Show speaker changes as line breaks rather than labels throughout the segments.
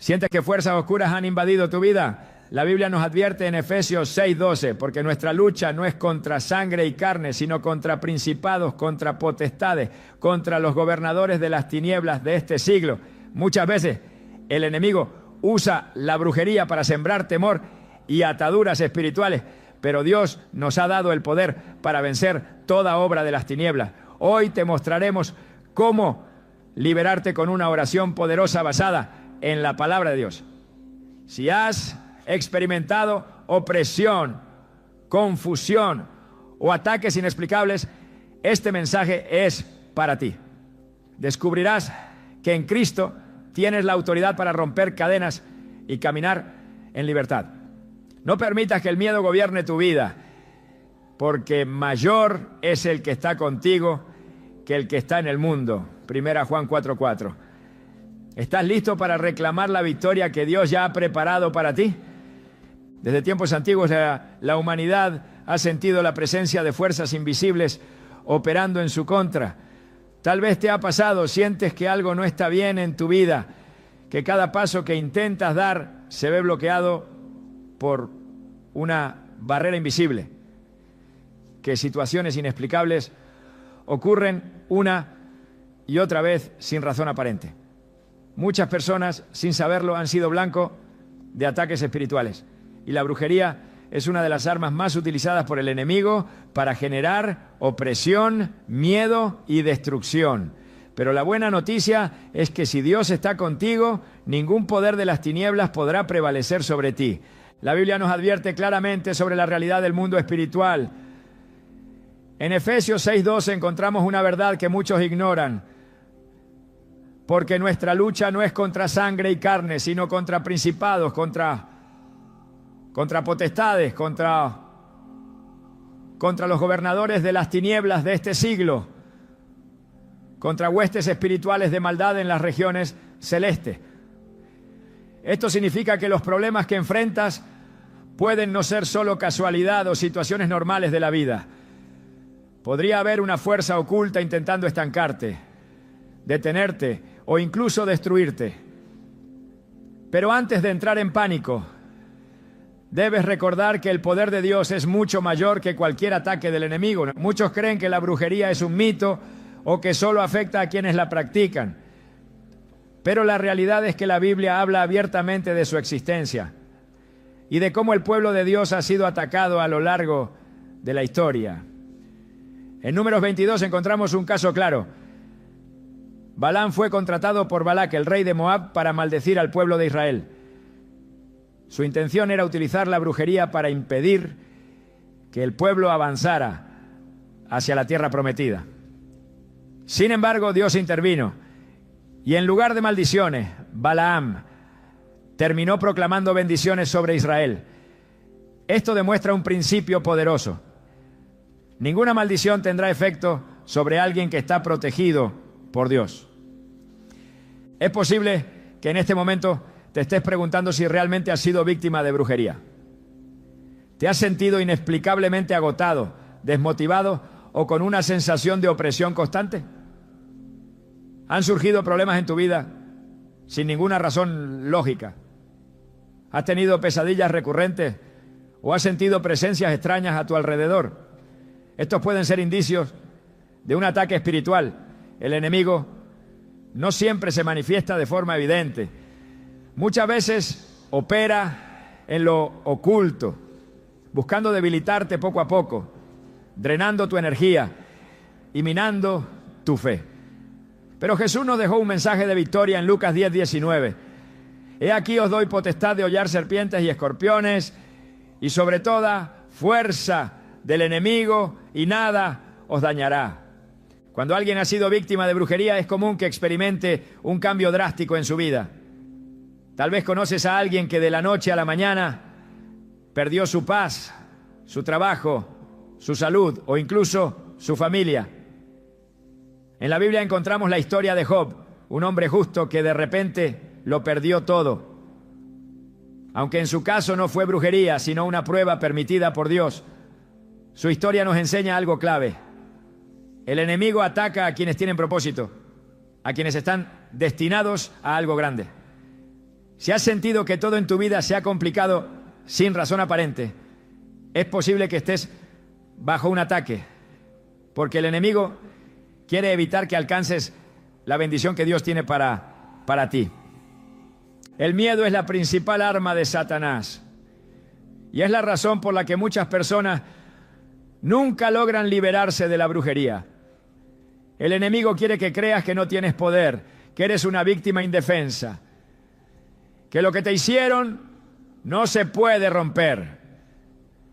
¿Sientes que fuerzas oscuras han invadido tu vida? La Biblia nos advierte en Efesios 6:12, porque nuestra lucha no es contra sangre y carne, sino contra principados, contra potestades, contra los gobernadores de las tinieblas de este siglo. Muchas veces el enemigo usa la brujería para sembrar temor y ataduras espirituales, pero Dios nos ha dado el poder para vencer toda obra de las tinieblas. Hoy te mostraremos cómo liberarte con una oración poderosa basada en la palabra de Dios. Si has experimentado opresión, confusión o ataques inexplicables, este mensaje es para ti. Descubrirás que en Cristo tienes la autoridad para romper cadenas y caminar en libertad. No permitas que el miedo gobierne tu vida, porque mayor es el que está contigo que el que está en el mundo. 1 Juan 4:4. ¿Estás listo para reclamar la victoria que Dios ya ha preparado para ti? Desde tiempos antiguos la humanidad ha sentido la presencia de fuerzas invisibles operando en su contra. Tal vez te ha pasado, sientes que algo no está bien en tu vida, que cada paso que intentas dar se ve bloqueado por una barrera invisible, que situaciones inexplicables ocurren una y otra vez sin razón aparente. Muchas personas, sin saberlo, han sido blanco de ataques espirituales. Y la brujería es una de las armas más utilizadas por el enemigo para generar opresión, miedo y destrucción. Pero la buena noticia es que si Dios está contigo, ningún poder de las tinieblas podrá prevalecer sobre ti. La Biblia nos advierte claramente sobre la realidad del mundo espiritual. En Efesios 6:12 encontramos una verdad que muchos ignoran. Porque nuestra lucha no es contra sangre y carne, sino contra principados, contra potestades, contra los gobernadores de las tinieblas de este siglo, contra huestes espirituales de maldad en las regiones celestes. Esto significa que los problemas que enfrentas pueden no ser solo casualidad o situaciones normales de la vida. Podría haber una fuerza oculta intentando estancarte, detenerte o incluso destruirte. Pero antes de entrar en pánico, debes recordar que el poder de Dios es mucho mayor que cualquier ataque del enemigo. Muchos creen que la brujería es un mito o que solo afecta a quienes la practican. Pero la realidad es que la Biblia habla abiertamente de su existencia y de cómo el pueblo de Dios ha sido atacado a lo largo de la historia. En Números 22 encontramos un caso claro. Balaam fue contratado por Balac, el rey de Moab, para maldecir al pueblo de Israel. Su intención era utilizar la brujería para impedir que el pueblo avanzara hacia la tierra prometida. Sin embargo, Dios intervino y en lugar de maldiciones, Balaam terminó proclamando bendiciones sobre Israel. Esto demuestra un principio poderoso. Ninguna maldición tendrá efecto sobre alguien que está protegido por Dios. Es posible que en este momento te estés preguntando si realmente has sido víctima de brujería. ¿Te has sentido inexplicablemente agotado, desmotivado o con una sensación de opresión constante? ¿Han surgido problemas en tu vida sin ninguna razón lógica? ¿Has tenido pesadillas recurrentes o has sentido presencias extrañas a tu alrededor? Estos pueden ser indicios de un ataque espiritual. El enemigo no siempre se manifiesta de forma evidente. Muchas veces opera en lo oculto, buscando debilitarte poco a poco, drenando tu energía y minando tu fe. Pero Jesús nos dejó un mensaje de victoria en Lucas 10:19. He aquí os doy potestad de hollar serpientes y escorpiones y sobre toda fuerza del enemigo y nada os dañará. Cuando alguien ha sido víctima de brujería es común que experimente un cambio drástico en su vida. Tal vez conoces a alguien que de la noche a la mañana perdió su paz, su trabajo, su salud o incluso su familia. En la Biblia encontramos la historia de Job, un hombre justo que de repente lo perdió todo. Aunque en su caso no fue brujería, sino una prueba permitida por Dios, su historia nos enseña algo clave. El enemigo ataca a quienes tienen propósito, a quienes están destinados a algo grande. Si has sentido que todo en tu vida se ha complicado sin razón aparente, es posible que estés bajo un ataque, porque el enemigo quiere evitar que alcances la bendición que Dios tiene para ti. El miedo es la principal arma de Satanás, y es la razón por la que muchas personas nunca logran liberarse de la brujería. El enemigo quiere que creas que no tienes poder, que eres una víctima indefensa, que lo que te hicieron no se puede romper.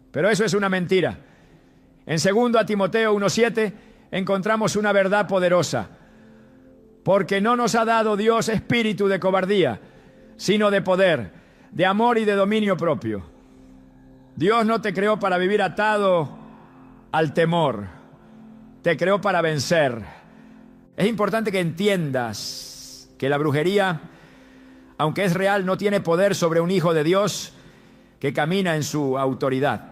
Pero eso es una mentira. En 2 Timoteo 1:7 encontramos una verdad poderosa. Porque no nos ha dado Dios espíritu de cobardía, sino de poder, de amor y de dominio propio. Dios no te creó para vivir atado al temor. Te creó para vencer. Es importante que entiendas que la brujería, aunque es real, no tiene poder sobre un hijo de Dios que camina en su autoridad.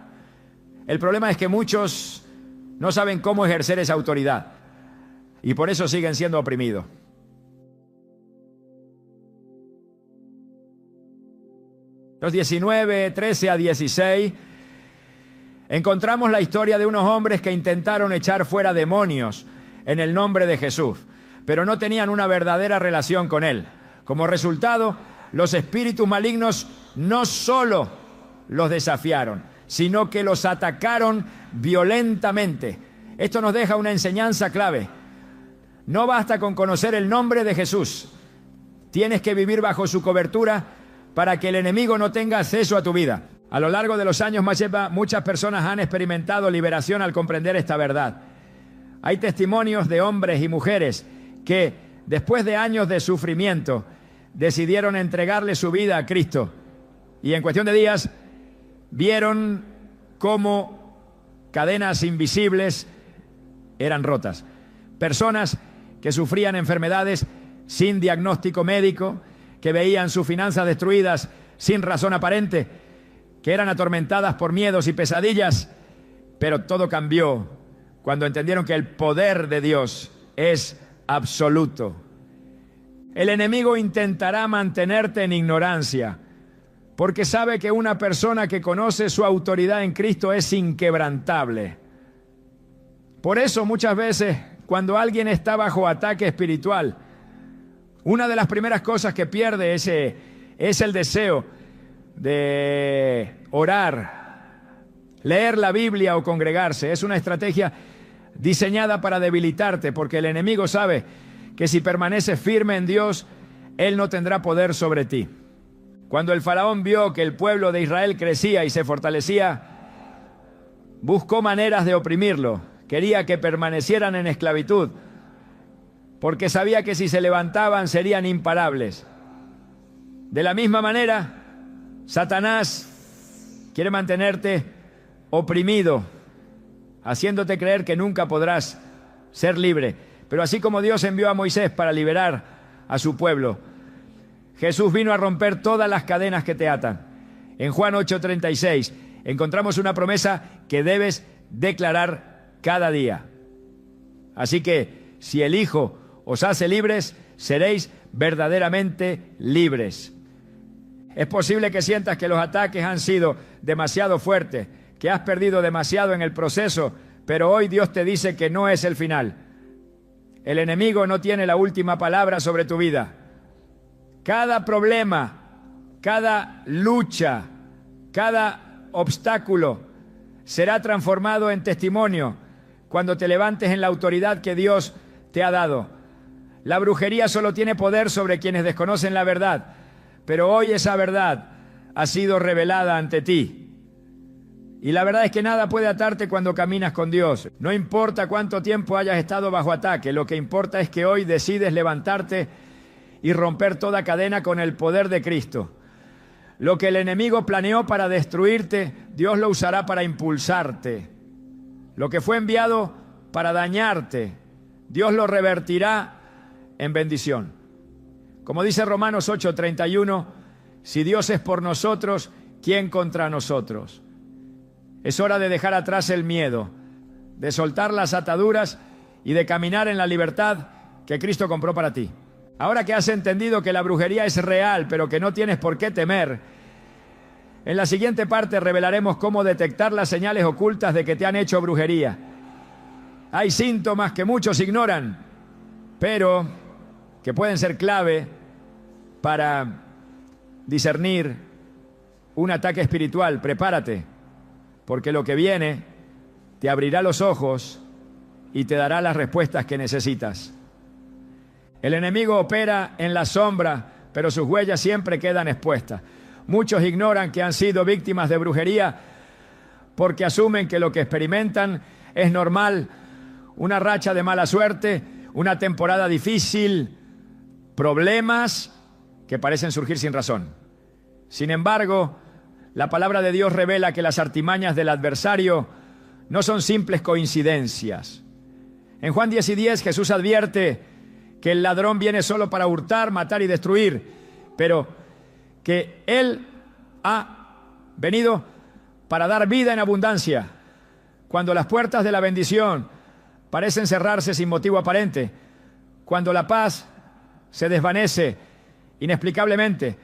El problema es que muchos no saben cómo ejercer esa autoridad y por eso siguen siendo oprimidos. Los 19, 13 a 16, encontramos la historia de unos hombres que intentaron echar fuera demonios en el nombre de Jesús, pero no tenían una verdadera relación con Él. Como resultado, los espíritus malignos no solo los desafiaron, sino que los atacaron violentamente. Esto nos deja una enseñanza clave. No basta con conocer el nombre de Jesús. Tienes que vivir bajo su cobertura para que el enemigo no tenga acceso a tu vida. A lo largo de los años, muchas personas han experimentado liberación al comprender esta verdad. Hay testimonios de hombres y mujeres que, después de años de sufrimiento, decidieron entregarle su vida a Cristo. Y en cuestión de días, vieron cómo cadenas invisibles eran rotas. Personas que sufrían enfermedades sin diagnóstico médico, que veían sus finanzas destruidas sin razón aparente, que eran atormentadas por miedos y pesadillas, pero todo cambió cuando entendieron que el poder de Dios es absoluto. El enemigo intentará mantenerte en ignorancia, porque sabe que una persona que conoce su autoridad en Cristo es inquebrantable. Por eso muchas veces, cuando alguien está bajo ataque espiritual, una de las primeras cosas que pierde es el deseo de orar, leer la Biblia o congregarse. Es una estrategia diseñada para debilitarte, porque el enemigo sabe que si permaneces firme en Dios, Él no tendrá poder sobre ti. Cuando el faraón vio que el pueblo de Israel crecía y se fortalecía, buscó maneras de oprimirlo. Quería que permanecieran en esclavitud, porque sabía que si se levantaban serían imparables. De la misma manera, Satanás quiere mantenerte oprimido, haciéndote creer que nunca podrás ser libre. Pero así como Dios envió a Moisés para liberar a su pueblo, Jesús vino a romper todas las cadenas que te atan. En Juan 8:36 encontramos una promesa que debes declarar cada día. Así que si el Hijo os hace libres, seréis verdaderamente libres. Es posible que sientas que los ataques han sido demasiado fuertes, que has perdido demasiado en el proceso, pero hoy Dios te dice que no es el final. El enemigo no tiene la última palabra sobre tu vida. Cada problema, cada lucha, cada obstáculo será transformado en testimonio cuando te levantes en la autoridad que Dios te ha dado. La brujería solo tiene poder sobre quienes desconocen la verdad, pero hoy esa verdad ha sido revelada ante ti. Y la verdad es que nada puede atarte cuando caminas con Dios. No importa cuánto tiempo hayas estado bajo ataque, lo que importa es que hoy decides levantarte y romper toda cadena con el poder de Cristo. Lo que el enemigo planeó para destruirte, Dios lo usará para impulsarte. Lo que fue enviado para dañarte, Dios lo revertirá en bendición. Como dice Romanos 8:31, si Dios es por nosotros, ¿quién contra nosotros? Es hora de dejar atrás el miedo, de soltar las ataduras y de caminar en la libertad que Cristo compró para ti. Ahora que has entendido que la brujería es real, pero que no tienes por qué temer, en la siguiente parte revelaremos cómo detectar las señales ocultas de que te han hecho brujería. Hay síntomas que muchos ignoran, pero que pueden ser clave para discernir un ataque espiritual. Prepárate, porque lo que viene te abrirá los ojos y te dará las respuestas que necesitas. El enemigo opera en la sombra, pero sus huellas siempre quedan expuestas. Muchos ignoran que han sido víctimas de brujería porque asumen que lo que experimentan es normal, una racha de mala suerte, una temporada difícil, problemas que parecen surgir sin razón. Sin embargo, la palabra de Dios revela que las artimañas del adversario no son simples coincidencias. En Juan 10:10 Jesús advierte que el ladrón viene solo para hurtar, matar y destruir, pero que Él ha venido para dar vida en abundancia. Cuando las puertas de la bendición parecen cerrarse sin motivo aparente, cuando la paz se desvanece inexplicablemente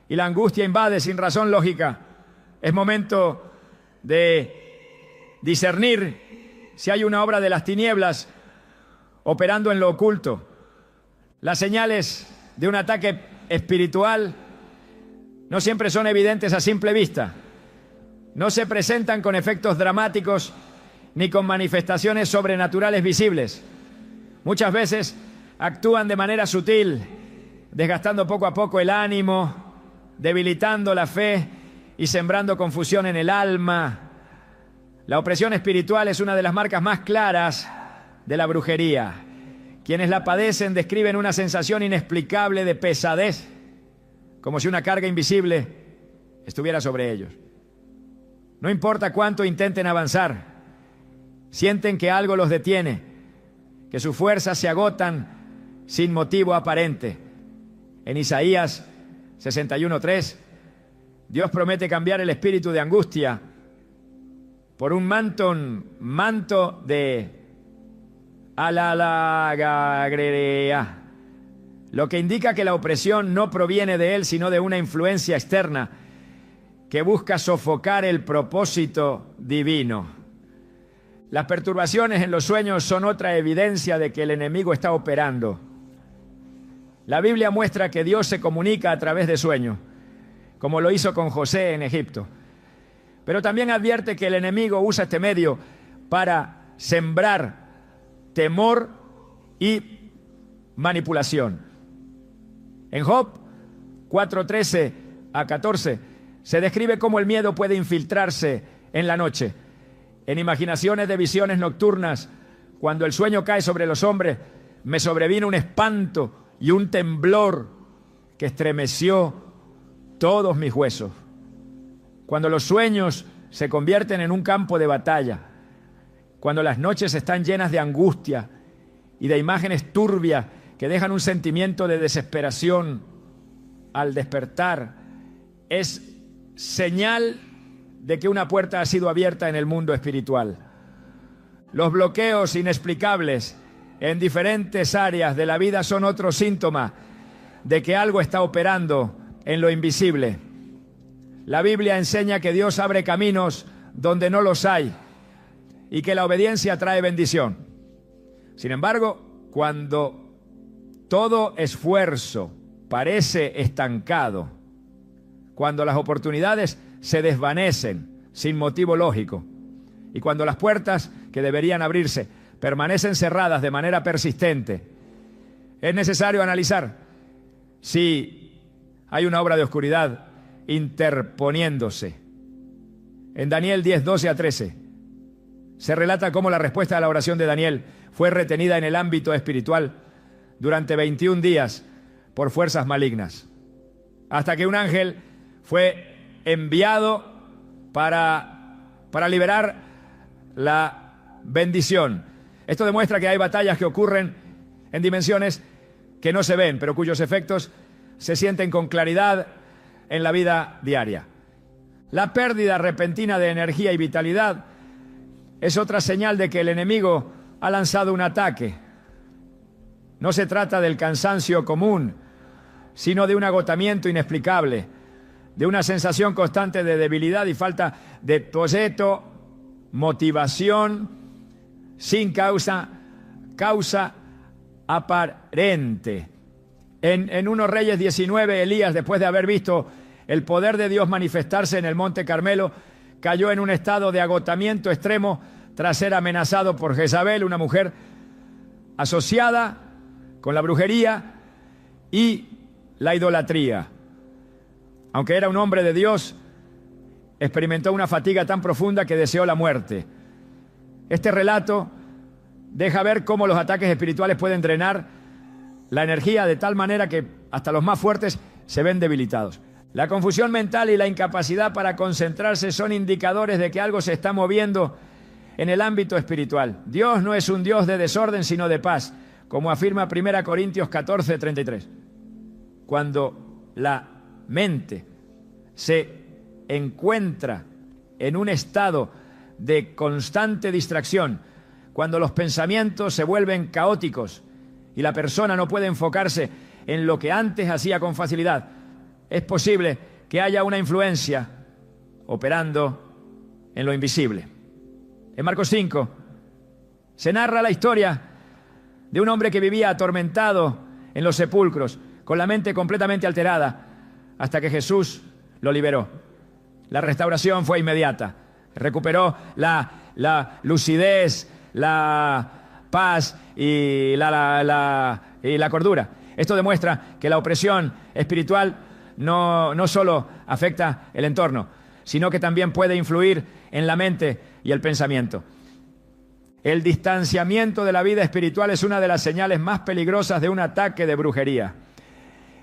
y la angustia invade sin razón lógica, es momento de discernir si hay una obra de las tinieblas operando en lo oculto. Las señales de un ataque espiritual no siempre son evidentes a simple vista. No se presentan con efectos dramáticos ni con manifestaciones sobrenaturales visibles. Muchas veces actúan de manera sutil, desgastando poco a poco el ánimo, debilitando la fe y sembrando confusión en el alma. La opresión espiritual es una de las marcas más claras de la brujería. Quienes la padecen describen una sensación inexplicable de pesadez, como si una carga invisible estuviera sobre ellos. No importa cuánto intenten avanzar, sienten que algo los detiene, que sus fuerzas se agotan sin motivo aparente. En Isaías 61:3, Dios promete cambiar el espíritu de angustia por un manto de alalagagrerea, lo que indica que la opresión no proviene de él, sino de una influencia externa que busca sofocar el propósito divino. Las perturbaciones en los sueños son otra evidencia de que el enemigo está operando. La Biblia muestra que Dios se comunica a través de sueños, como lo hizo con José en Egipto. Pero también advierte que el enemigo usa este medio para sembrar temor y manipulación. En Job 4:13-14 se describe cómo el miedo puede infiltrarse en la noche. En imaginaciones de visiones nocturnas, cuando el sueño cae sobre los hombres, me sobrevino un espanto y un temblor que estremeció todos mis huesos. Cuando los sueños se convierten en un campo de batalla, cuando las noches están llenas de angustia y de imágenes turbias que dejan un sentimiento de desesperación al despertar, es señal de que una puerta ha sido abierta en el mundo espiritual. Los bloqueos inexplicables en diferentes áreas de la vida son otro síntoma de que algo está operando en lo invisible. La Biblia enseña que Dios abre caminos donde no los hay y que la obediencia trae bendición. Sin embargo, cuando todo esfuerzo parece estancado, cuando las oportunidades se desvanecen sin motivo lógico y cuando las puertas que deberían abrirse permanecen cerradas de manera persistente, es necesario analizar si hay una obra de oscuridad interponiéndose. En Daniel 10:12-13 se relata cómo la respuesta a la oración de Daniel fue retenida en el ámbito espiritual durante 21 días por fuerzas malignas, hasta que un ángel fue enviado para liberar la bendición. Esto demuestra que hay batallas que ocurren en dimensiones que no se ven, pero cuyos efectos se sienten con claridad en la vida diaria. La pérdida repentina de energía y vitalidad es otra señal de que el enemigo ha lanzado un ataque. No se trata del cansancio común, sino de un agotamiento inexplicable, de una sensación constante de debilidad y falta de proyecto, motivación, sin causa aparente. En 1 Reyes 19, Elías, después de haber visto el poder de Dios manifestarse en el Monte Carmelo, cayó en un estado de agotamiento extremo tras ser amenazado por Jezabel, una mujer asociada con la brujería y la idolatría. Aunque era un hombre de Dios, experimentó una fatiga tan profunda que deseó la muerte. Este relato deja ver cómo los ataques espirituales pueden drenar la energía de tal manera que hasta los más fuertes se ven debilitados. La confusión mental y la incapacidad para concentrarse son indicadores de que algo se está moviendo en el ámbito espiritual. Dios no es un Dios de desorden, sino de paz, como afirma 1 Corintios 14, 33. Cuando la mente se encuentra en un estado de constante distracción, cuando los pensamientos se vuelven caóticos y la persona no puede enfocarse en lo que antes hacía con facilidad, es posible que haya una influencia operando en lo invisible. En Marcos 5 se narra la historia de un hombre que vivía atormentado en los sepulcros, con la mente completamente alterada, hasta que Jesús lo liberó. La restauración fue inmediata. Recuperó la lucidez, la paz y la cordura. Esto demuestra que la opresión espiritual no solo afecta el entorno, sino que también puede influir en la mente y el pensamiento. El distanciamiento de la vida espiritual es una de las señales más peligrosas de un ataque de brujería.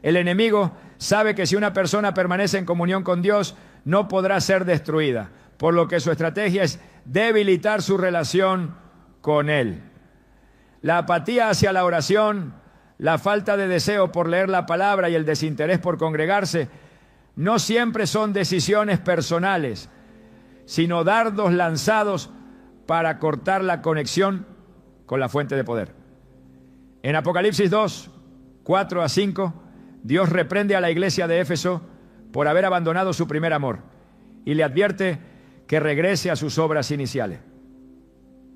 El enemigo sabe que si una persona permanece en comunión con Dios, no podrá ser destruida, por lo que su estrategia es debilitar su relación con Él. La apatía hacia la oración, la falta de deseo por leer la palabra y el desinterés por congregarse no siempre son decisiones personales, sino dardos lanzados para cortar la conexión con la fuente de poder. En Apocalipsis 2, 4 a 5, Dios reprende a la iglesia de Éfeso por haber abandonado su primer amor y le advierte que regrese a sus obras iniciales.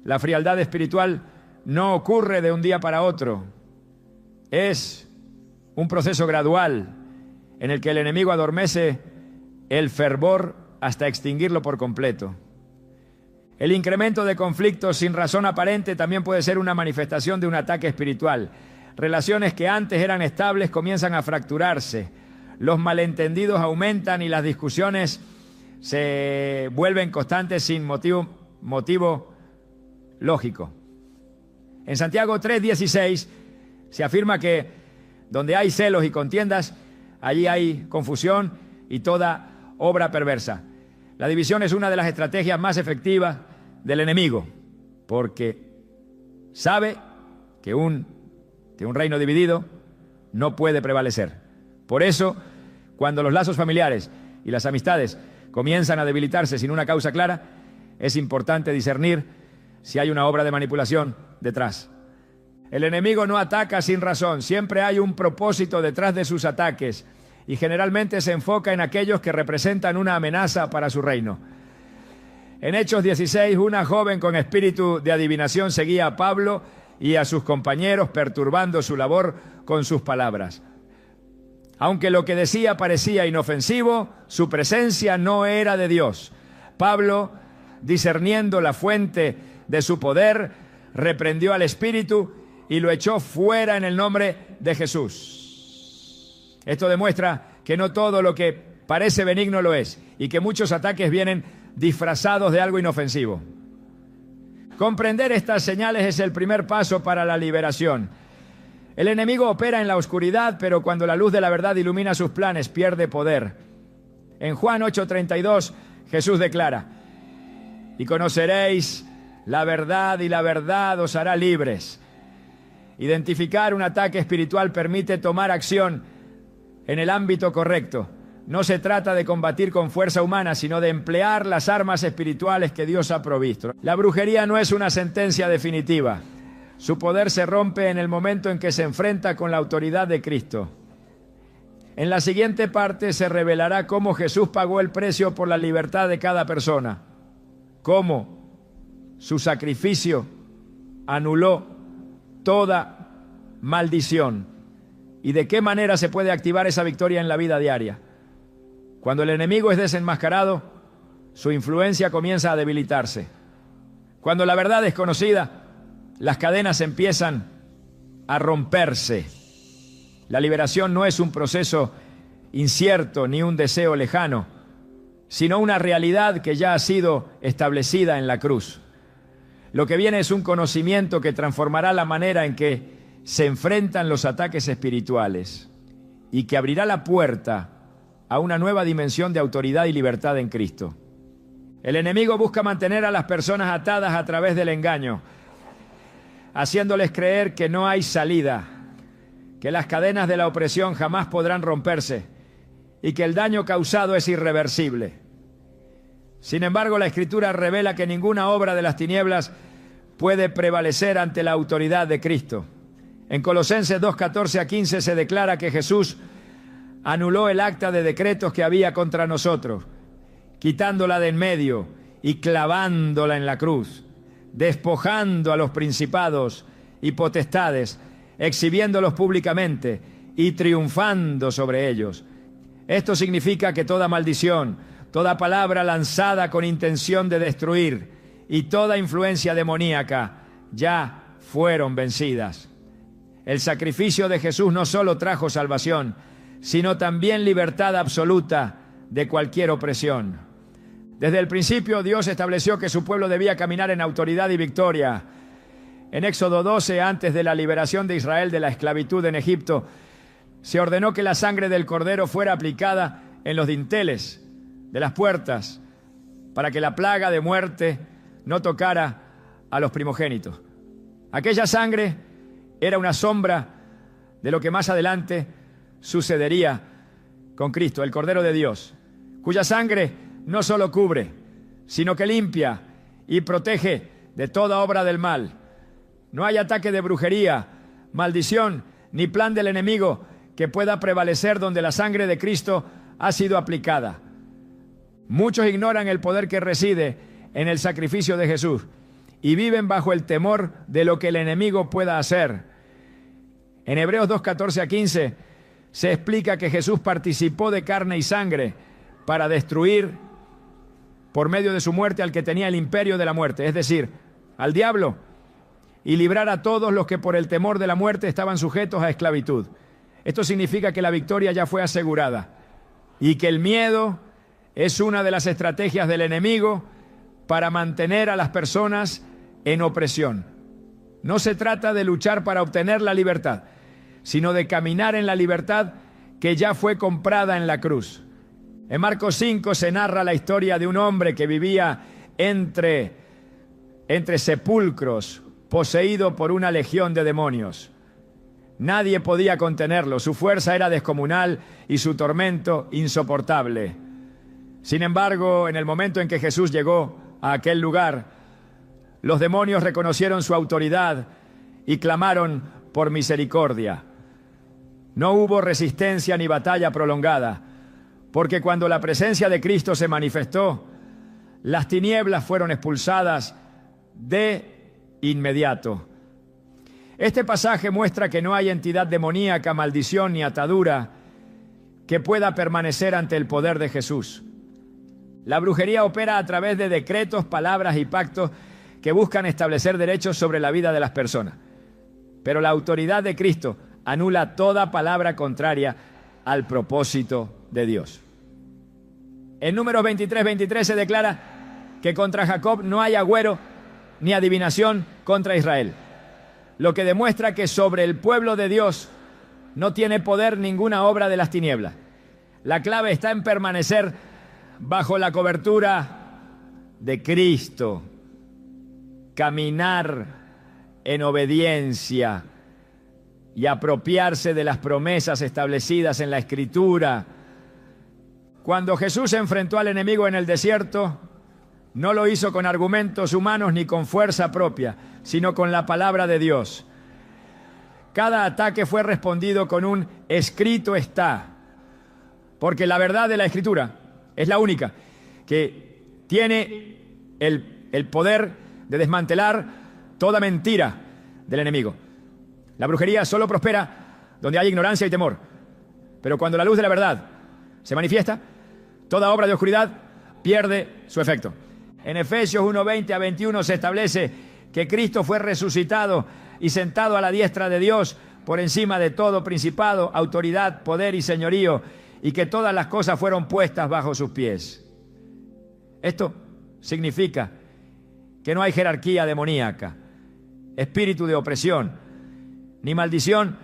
La frialdad espiritual no ocurre de un día para otro. Es un proceso gradual en el que el enemigo adormece el fervor hasta extinguirlo por completo. El incremento de conflictos sin razón aparente también puede ser una manifestación de un ataque espiritual. Relaciones que antes eran estables comienzan a fracturarse. Los malentendidos aumentan y las discusiones se vuelven constantes sin motivo lógico. En Santiago 3:16 se afirma que donde hay celos y contiendas, allí hay confusión y toda obra perversa. La división es una de las estrategias más efectivas del enemigo, porque sabe que un reino dividido no puede prevalecer. Por eso, cuando los lazos familiares y las amistades comienzan a debilitarse sin una causa clara, es importante discernir si hay una obra de manipulación detrás. El enemigo no ataca sin razón, siempre hay un propósito detrás de sus ataques y generalmente se enfoca en aquellos que representan una amenaza para su reino. En Hechos 16, una joven con espíritu de adivinación seguía a Pablo y a sus compañeros, perturbando su labor con sus palabras. Aunque lo que decía parecía inofensivo, su presencia no era de Dios. Pablo, discerniendo la fuente de su poder, reprendió al espíritu y lo echó fuera en el nombre de Jesús. Esto demuestra que no todo lo que parece benigno lo es y que muchos ataques vienen disfrazados de algo inofensivo. Comprender estas señales es el primer paso para la liberación. El enemigo opera en la oscuridad, pero cuando la luz de la verdad ilumina sus planes, pierde poder. En Juan 8:32, Jesús declara: y conoceréis la verdad y la verdad os hará libres. Identificar un ataque espiritual permite tomar acción en el ámbito correcto. No se trata de combatir con fuerza humana, sino de emplear las armas espirituales que Dios ha provisto. La brujería no es una sentencia definitiva. Su poder se rompe en el momento en que se enfrenta con la autoridad de Cristo. En la siguiente parte se revelará cómo Jesús pagó el precio por la libertad de cada persona, cómo su sacrificio anuló toda maldición y de qué manera se puede activar esa victoria en la vida diaria. Cuando el enemigo es desenmascarado, su influencia comienza a debilitarse. Cuando la verdad es conocida, las cadenas empiezan a romperse. La liberación no es un proceso incierto ni un deseo lejano, sino una realidad que ya ha sido establecida en la cruz. Lo que viene es un conocimiento que transformará la manera en que se enfrentan los ataques espirituales y que abrirá la puerta a una nueva dimensión de autoridad y libertad en Cristo. El enemigo busca mantener a las personas atadas a través del engaño, haciéndoles creer que no hay salida, que las cadenas de la opresión jamás podrán romperse y que el daño causado es irreversible. Sin embargo, la Escritura revela que ninguna obra de las tinieblas puede prevalecer ante la autoridad de Cristo. En Colosenses 2:14-15 se declara que Jesús anuló el acta de decretos que había contra nosotros, quitándola de en medio y clavándola en la cruz, despojando a los principados y potestades, exhibiéndolos públicamente y triunfando sobre ellos. Esto significa que toda maldición, toda palabra lanzada con intención de destruir y toda influencia demoníaca ya fueron vencidas. El sacrificio de Jesús no solo trajo salvación, sino también libertad absoluta de cualquier opresión. Desde el principio Dios estableció que su pueblo debía caminar en autoridad y victoria. En Éxodo 12, antes de la liberación de Israel de la esclavitud en Egipto, se ordenó que la sangre del cordero fuera aplicada en los dinteles de las puertas para que la plaga de muerte no tocara a los primogénitos. Aquella sangre era una sombra de lo que más adelante sucedería con Cristo, el Cordero de Dios, cuya sangre no solo cubre, sino que limpia y protege de toda obra del mal. No hay ataque de brujería, maldición, ni plan del enemigo que pueda prevalecer donde la sangre de Cristo ha sido aplicada. Muchos ignoran el poder que reside en el sacrificio de Jesús y viven bajo el temor de lo que el enemigo pueda hacer. En Hebreos 2:14-15 se explica que Jesús participó de carne y sangre para destruir por medio de su muerte al que tenía el imperio de la muerte, es decir, al diablo, y librar a todos los que por el temor de la muerte estaban sujetos a esclavitud. Esto significa que la victoria ya fue asegurada y que el miedo es una de las estrategias del enemigo para mantener a las personas en opresión. No se trata de luchar para obtener la libertad, sino de caminar en la libertad que ya fue comprada en la cruz. En Marcos 5 se narra la historia de un hombre que vivía entre sepulcros, poseído por una legión de demonios. Nadie podía contenerlo, su fuerza era descomunal y su tormento insoportable. Sin embargo, en el momento en que Jesús llegó a aquel lugar, los demonios reconocieron su autoridad y clamaron por misericordia. No hubo resistencia ni batalla prolongada, porque cuando la presencia de Cristo se manifestó, las tinieblas fueron expulsadas de inmediato. Este pasaje muestra que no hay entidad demoníaca, maldición ni atadura que pueda permanecer ante el poder de Jesús. La brujería opera a través de decretos, palabras y pactos que buscan establecer derechos sobre la vida de las personas. Pero la autoridad de Cristo anula toda palabra contraria al propósito de Dios. En Números 23:23 se declara que contra Jacob no hay agüero ni adivinación contra Israel, lo que demuestra que sobre el pueblo de Dios no tiene poder ninguna obra de las tinieblas. La clave está en permanecer bajo la cobertura de Cristo, caminar en obediencia y apropiarse de las promesas establecidas en la Escritura. Cuando Jesús se enfrentó al enemigo en el desierto, No lo hizo con argumentos humanos ni con fuerza propia, sino con la palabra de Dios. Cada ataque fue respondido con un escrito está, porque la verdad de la Escritura es la única que tiene el poder de desmantelar toda mentira del enemigo. La brujería solo prospera donde hay ignorancia y temor, pero cuando la luz de la verdad se manifiesta, toda obra de oscuridad pierde su efecto. En Efesios 1:20 a 21 se establece que Cristo fue resucitado y sentado a la diestra de Dios por encima de todo principado, autoridad, poder y señorío, y que todas las cosas fueron puestas bajo sus pies. Esto significa que no hay jerarquía demoníaca, espíritu de opresión, ni maldición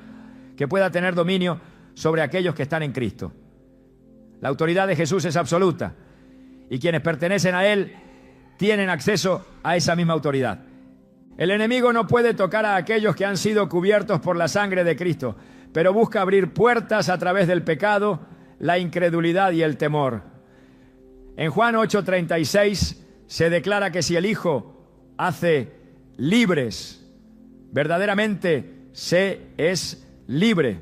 que pueda tener dominio sobre aquellos que están en Cristo. La autoridad de Jesús es absoluta, y quienes pertenecen a Él tienen acceso a esa misma autoridad. El enemigo no puede tocar a aquellos que han sido cubiertos por la sangre de Cristo, pero busca abrir puertas a través del pecado, la incredulidad y el temor. En Juan 8:36 se declara que si el Hijo hace libres, verdaderamente se es libre.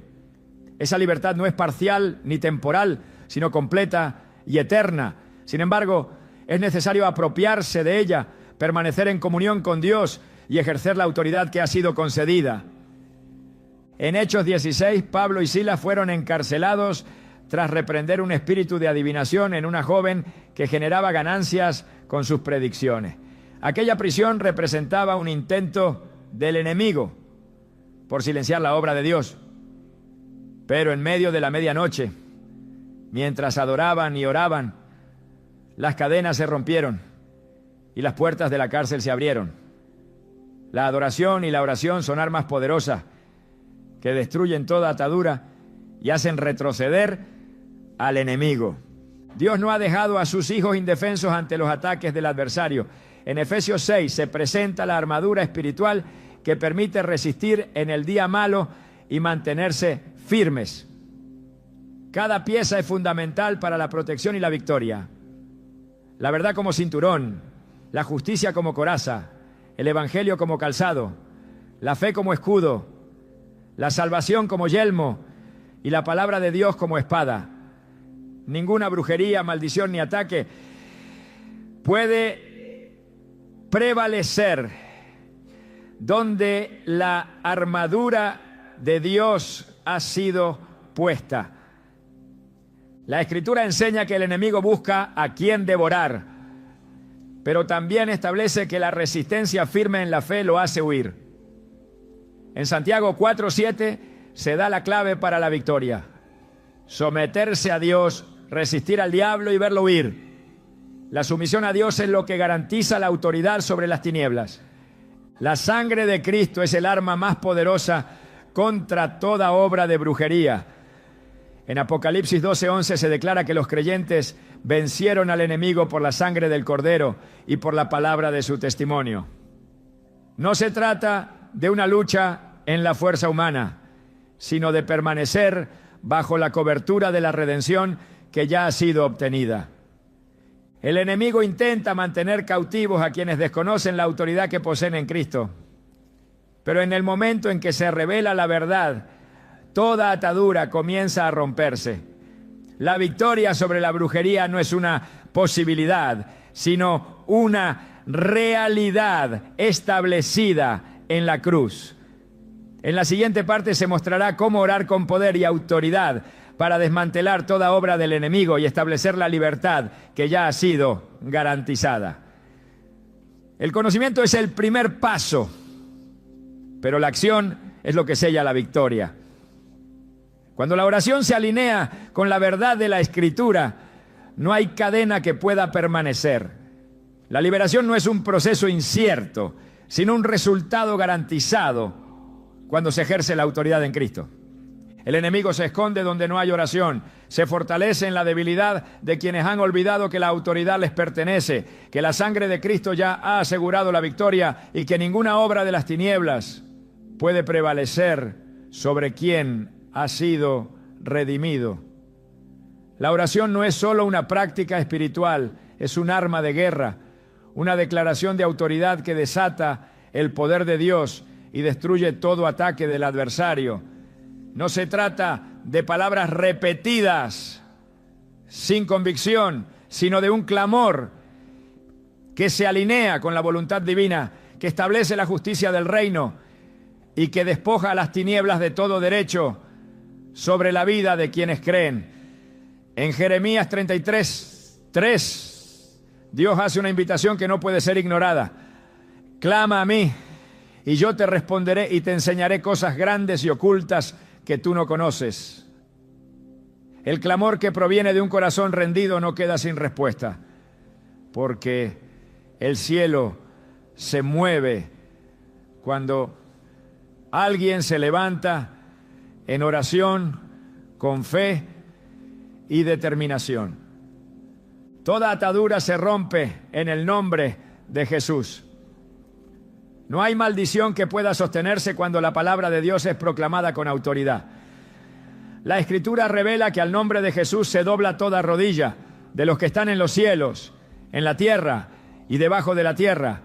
Esa libertad no es parcial ni temporal, sino completa y eterna. Sin embargo, es necesario apropiarse de ella, permanecer en comunión con Dios y ejercer la autoridad que ha sido concedida. En Hechos 16, Pablo y Silas fueron encarcelados tras reprender un espíritu de adivinación en una joven que generaba ganancias con sus predicciones. Aquella prisión representaba un intento del enemigo por silenciar la obra de Dios. Pero en medio de la medianoche, mientras adoraban y oraban, las cadenas se rompieron y las puertas de la cárcel se abrieron. La adoración y la oración son armas poderosas que destruyen toda atadura y hacen retroceder al enemigo. Dios no ha dejado a sus hijos indefensos ante los ataques del adversario. En Efesios 6 se presenta la armadura espiritual que permite resistir en el día malo y mantenerse firmes. Cada pieza es fundamental para la protección y la victoria. La verdad como cinturón, la justicia como coraza, el evangelio como calzado, la fe como escudo, la salvación como yelmo y la palabra de Dios como espada. Ninguna brujería, maldición ni ataque puede prevalecer donde la armadura de Dios ha sido puesta. La Escritura enseña que el enemigo busca a quien devorar, pero también establece que la resistencia firme en la fe lo hace huir. En Santiago 4:7 se da la clave para la victoria: someterse a Dios, resistir al diablo y verlo huir. La sumisión a Dios es lo que garantiza la autoridad sobre las tinieblas. La sangre de Cristo es el arma más poderosa contra toda obra de brujería. En Apocalipsis 12:11 se declara que los creyentes vencieron al enemigo por la sangre del Cordero y por la palabra de su testimonio. No se trata de una lucha en la fuerza humana, sino de permanecer bajo la cobertura de la redención que ya ha sido obtenida. El enemigo intenta mantener cautivos a quienes desconocen la autoridad que poseen en Cristo. Pero en el momento en que se revela la verdad, toda atadura comienza a romperse. La victoria sobre la brujería no es una posibilidad, sino una realidad establecida en la cruz. En la siguiente parte se mostrará cómo orar con poder y autoridad para desmantelar toda obra del enemigo y establecer la libertad que ya ha sido garantizada. El conocimiento es el primer paso, pero la acción es lo que sella la victoria. Cuando la oración se alinea con la verdad de la Escritura, no hay cadena que pueda permanecer. La liberación no es un proceso incierto, sino un resultado garantizado cuando se ejerce la autoridad en Cristo. El enemigo se esconde donde no hay oración, se fortalece en la debilidad de quienes han olvidado que la autoridad les pertenece, que la sangre de Cristo ya ha asegurado la victoria y que ninguna obra de las tinieblas puede prevalecer sobre quien ha sido redimido. La oración no es solo una práctica espiritual, es un arma de guerra, una declaración de autoridad que desata el poder de Dios y destruye todo ataque del adversario. No se trata de palabras repetidas sin convicción, sino de un clamor que se alinea con la voluntad divina, que establece la justicia del reino y que despoja a las tinieblas de todo derecho sobre la vida de quienes creen. En Jeremías 33:3, Dios hace una invitación que no puede ser ignorada. Clama a mí y yo te responderé y te enseñaré cosas grandes y ocultas que tú no conoces. El clamor que proviene de un corazón rendido no queda sin respuesta, porque el cielo se mueve cuando alguien se levanta en oración, con fe y determinación. Toda atadura se rompe en el nombre de Jesús. No hay maldición que pueda sostenerse cuando la palabra de Dios es proclamada con autoridad. La Escritura revela que al nombre de Jesús se dobla toda rodilla de los que están en los cielos, en la tierra y debajo de la tierra.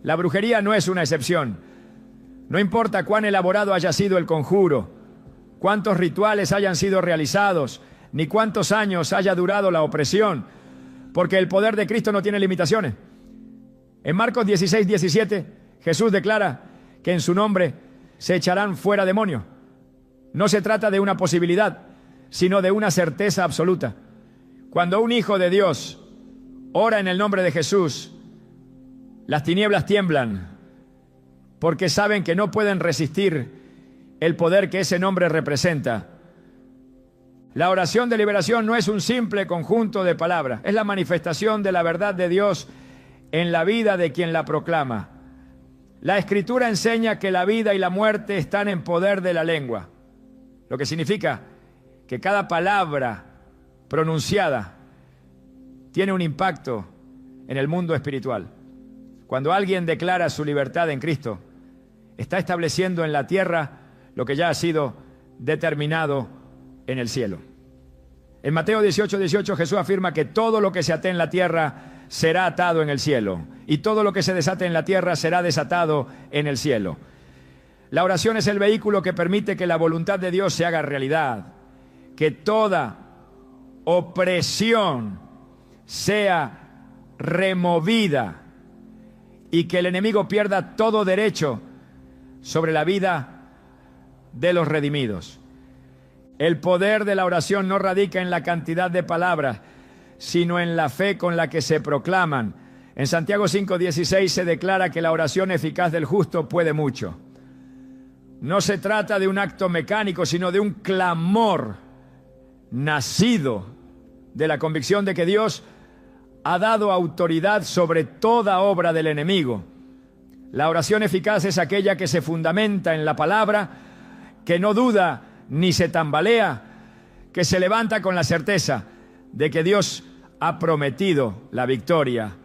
La brujería no es una excepción. No importa cuán elaborado haya sido el conjuro, cuántos rituales hayan sido realizados, ni cuántos años haya durado la opresión, porque el poder de Cristo no tiene limitaciones. En Marcos 16:17, Jesús declara que en su nombre se echarán fuera demonios. No se trata de una posibilidad, sino de una certeza absoluta. Cuando un hijo de Dios ora en el nombre de Jesús, las tinieblas tiemblan, porque saben que no pueden resistir el poder que ese nombre representa. La oración de liberación no es un simple conjunto de palabras, es la manifestación de la verdad de Dios en la vida de quien la proclama. La Escritura enseña que la vida y la muerte están en poder de la lengua, lo que significa que cada palabra pronunciada tiene un impacto en el mundo espiritual. Cuando alguien declara su libertad en Cristo, está estableciendo en la tierra lo que ya ha sido determinado en el cielo. En Mateo 18:18 Jesús afirma que todo lo que se ate en la tierra será atado en el cielo, y todo lo que se desate en la tierra será desatado en el cielo. La oración es el vehículo que permite que la voluntad de Dios se haga realidad, que toda opresión sea removida y que el enemigo pierda todo derecho sobre la vida de los redimidos. El poder de la oración no radica en la cantidad de palabras, sino en la fe con la que se proclaman. En Santiago 5:16 se declara que la oración eficaz del justo puede mucho. No se trata de un acto mecánico, sino de un clamor nacido de la convicción de que Dios ha dado autoridad sobre toda obra del enemigo. La oración eficaz es aquella que se fundamenta en la palabra, que no duda ni se tambalea, que se levanta con la certeza de que Dios ha prometido la victoria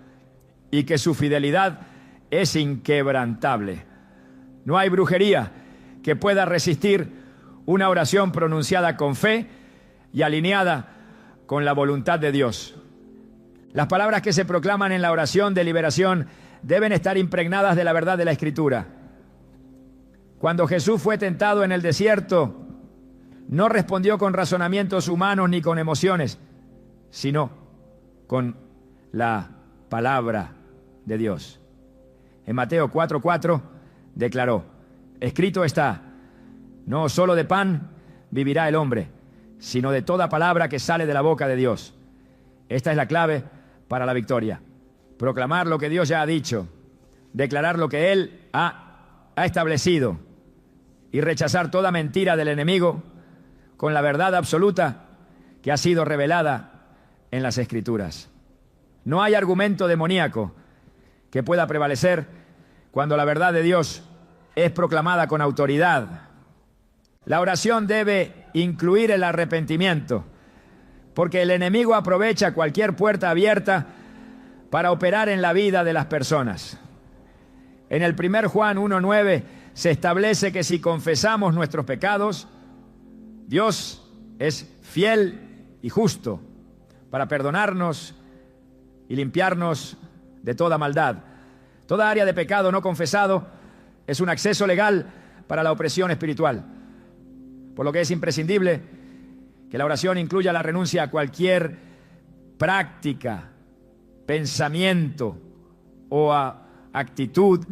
y que su fidelidad es inquebrantable. No hay brujería que pueda resistir una oración pronunciada con fe y alineada con la voluntad de Dios. Las palabras que se proclaman en la oración de liberación deben estar impregnadas de la verdad de la Escritura. Cuando Jesús fue tentado en el desierto, no respondió con razonamientos humanos ni con emociones, sino con la palabra de Dios. En Mateo 4:4 declaró: escrito está, no solo de pan vivirá el hombre, sino de toda palabra que sale de la boca de Dios. Esta es la clave para la victoria. Proclamar lo que Dios ya ha dicho, declarar lo que Él ha establecido y rechazar toda mentira del enemigo con la verdad absoluta que ha sido revelada en las Escrituras. No hay argumento demoníaco que pueda prevalecer cuando la verdad de Dios es proclamada con autoridad. La oración debe incluir el arrepentimiento, porque el enemigo aprovecha cualquier puerta abierta para operar en la vida de las personas. En el 1 Juan 1:9 se establece que si confesamos nuestros pecados, Dios es fiel y justo para perdonarnos y limpiarnos de toda maldad. Toda área de pecado no confesado es un acceso legal para la opresión espiritual, por lo que es imprescindible que la oración incluya la renuncia a cualquier práctica, pensamiento o actitud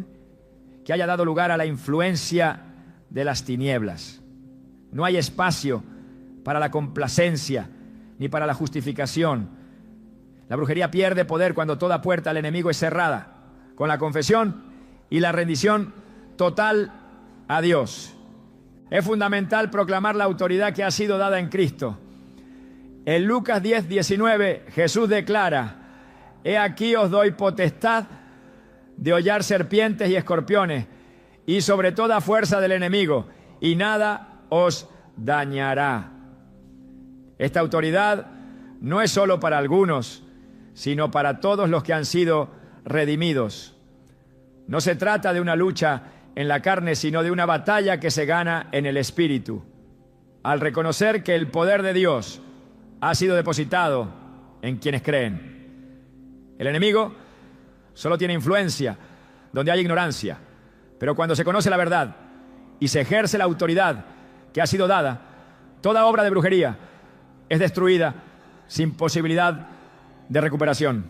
que haya dado lugar a la influencia de las tinieblas. No hay espacio para la complacencia ni para la justificación. La brujería pierde poder cuando toda puerta al enemigo es cerrada, con la confesión y la rendición total a Dios. Es fundamental proclamar la autoridad que ha sido dada en Cristo. En Lucas 10:19, Jesús declara: he aquí os doy potestad de hollar serpientes y escorpiones, y sobre toda fuerza del enemigo, y nada os dañará. Esta autoridad no es solo para algunos, sino para todos los que han sido redimidos. No se trata de una lucha en la carne, sino de una batalla que se gana en el Espíritu. Al reconocer que el poder de Dios ha sido depositado en quienes creen. El enemigo solo tiene influencia donde hay ignorancia, pero cuando se conoce la verdad y se ejerce la autoridad que ha sido dada, toda obra de brujería es destruida sin posibilidad de recuperación.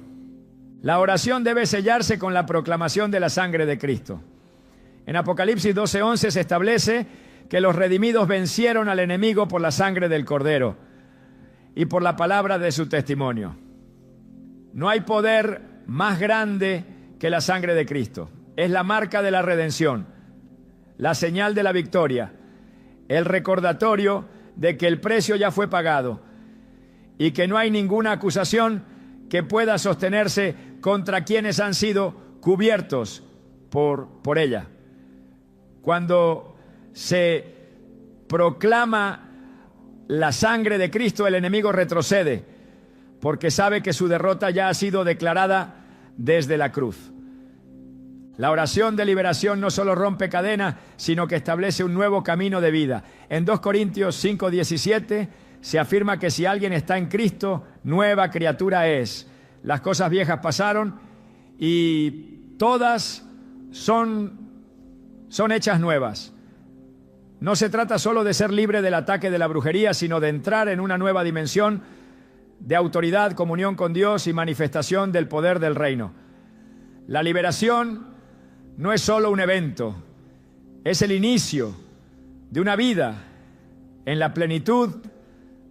La oración debe sellarse con la proclamación de la sangre de Cristo. En Apocalipsis 12:11 se establece que los redimidos vencieron al enemigo por la sangre del Cordero y por la palabra de su testimonio. No hay poder más grande que la sangre de Cristo. Es la marca de la redención, la señal de la victoria, el recordatorio de que el precio ya fue pagado y que no hay ninguna acusación que pueda sostenerse contra quienes han sido cubiertos por ella. Cuando se proclama la sangre de Cristo, el enemigo retrocede, porque sabe que su derrota ya ha sido declarada desde la cruz. La oración de liberación no solo rompe cadenas, sino que establece un nuevo camino de vida. En 2 Corintios 5:17 se afirma que si alguien está en Cristo, nueva criatura es. Las cosas viejas pasaron y todas son hechas nuevas. No se trata solo de ser libre del ataque de la brujería, sino de entrar en una nueva dimensión de autoridad, comunión con Dios y manifestación del poder del reino. La liberación no es solo un evento, es el inicio de una vida en la plenitud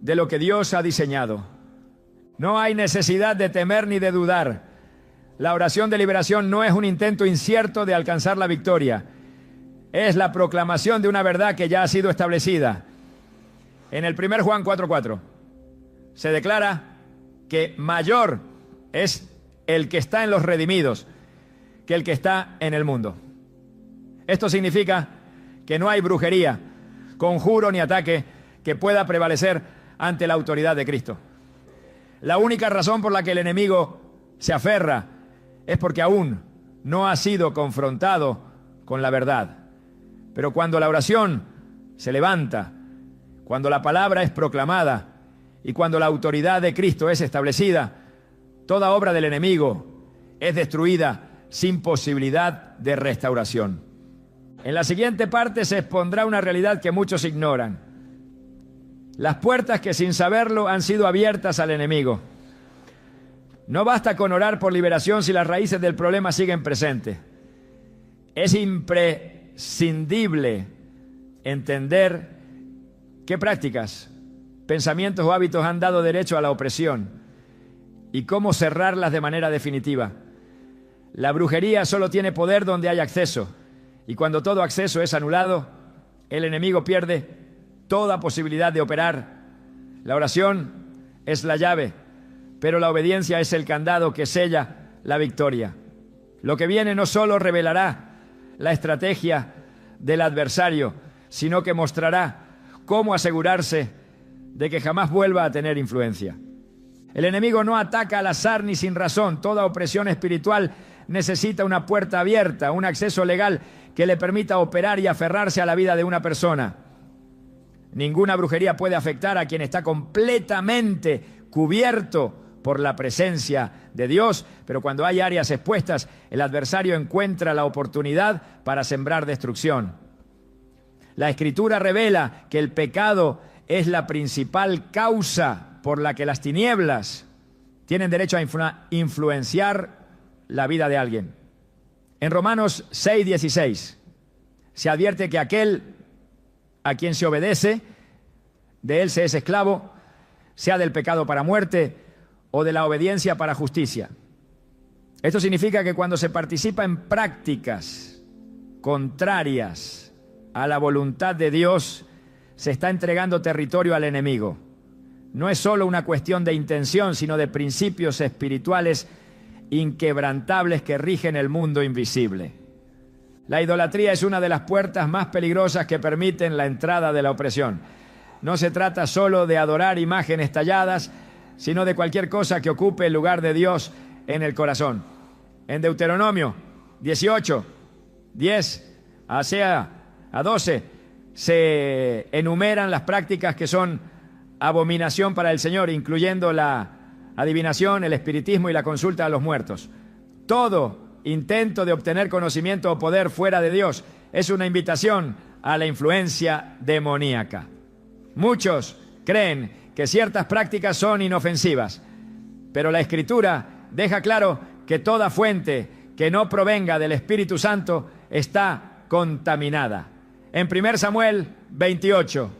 de lo que Dios ha diseñado. No hay necesidad de temer ni de dudar. La oración de liberación no es un intento incierto de alcanzar la victoria. Es la proclamación de una verdad que ya ha sido establecida. En el 1 Juan 4:4 se declara que mayor es el que está en los redimidos que el que está en el mundo. Esto significa que no hay brujería, conjuro ni ataque que pueda prevalecer ante la autoridad de Cristo. La única razón por la que el enemigo se aferra es porque aún no ha sido confrontado con la verdad. Pero cuando la oración se levanta, cuando la palabra es proclamada y cuando la autoridad de Cristo es establecida, toda obra del enemigo es destruida sin posibilidad de restauración. En la siguiente parte se expondrá una realidad que muchos ignoran. Las puertas que sin saberlo han sido abiertas al enemigo. No basta con orar por liberación si las raíces del problema siguen presentes. Es imprescindible entender qué prácticas, pensamientos o hábitos han dado derecho a la opresión y cómo cerrarlas de manera definitiva. La brujería solo tiene poder donde hay acceso, y cuando todo acceso es anulado, el enemigo pierde toda posibilidad de operar. La oración es la llave, pero la obediencia es el candado que sella la victoria. Lo que viene no solo revelará la estrategia del adversario, sino que mostrará cómo asegurarse de que jamás vuelva a tener influencia. El enemigo no ataca al azar ni sin razón. Toda opresión espiritual necesita una puerta abierta, un acceso legal que le permita operar y aferrarse a la vida de una persona. Ninguna brujería puede afectar a quien está completamente cubierto por la presencia de Dios, pero cuando hay áreas expuestas, el adversario encuentra la oportunidad para sembrar destrucción. La Escritura revela que el pecado es la principal causa por la que las tinieblas tienen derecho a influenciar la vida de alguien. En Romanos 6:16 se advierte que aquel a quien se obedece, de él se es esclavo, sea del pecado para muerte o de la obediencia para justicia. Esto significa que cuando se participa en prácticas contrarias a la voluntad de Dios, se está entregando territorio al enemigo. No es solo una cuestión de intención, sino de principios espirituales inquebrantables que rigen el mundo invisible. La idolatría es una de las puertas más peligrosas que permiten la entrada de la opresión. No se trata solo de adorar imágenes talladas, sino de cualquier cosa que ocupe el lugar de Dios en el corazón. En Deuteronomio 18, 10 a 12, se enumeran las prácticas que son abominación para el Señor, incluyendo la adivinación, el espiritismo y la consulta a los muertos. Todo intento de obtener conocimiento o poder fuera de Dios es una invitación a la influencia demoníaca. Muchos creen que ciertas prácticas son inofensivas, pero la Escritura deja claro que toda fuente que no provenga del Espíritu Santo está contaminada. En 1 Samuel 28,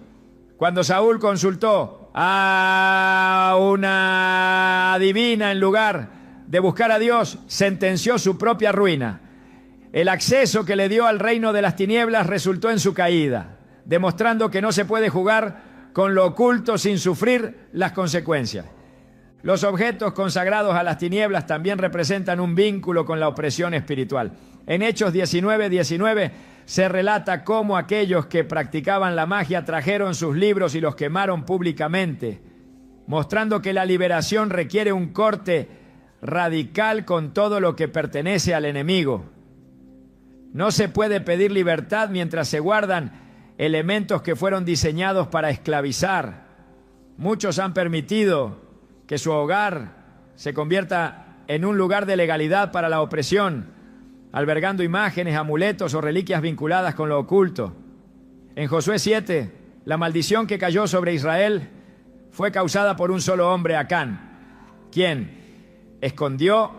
cuando Saúl consultó a una adivina en lugar de buscar a Dios, sentenció su propia ruina. El acceso que le dio al reino de las tinieblas resultó en su caída, demostrando que no se puede jugar con lo oculto sin sufrir las consecuencias. Los objetos consagrados a las tinieblas también representan un vínculo con la opresión espiritual. En Hechos 19:19 se relata cómo aquellos que practicaban la magia trajeron sus libros y los quemaron públicamente, mostrando que la liberación requiere un corte radical con todo lo que pertenece al enemigo. No se puede pedir libertad mientras se guardan elementos que fueron diseñados para esclavizar. Muchos han permitido que su hogar se convierta en un lugar de legalidad para la opresión, albergando imágenes, amuletos o reliquias vinculadas con lo oculto. En Josué 7, la maldición que cayó sobre Israel fue causada por un solo hombre, Acán, quien escondió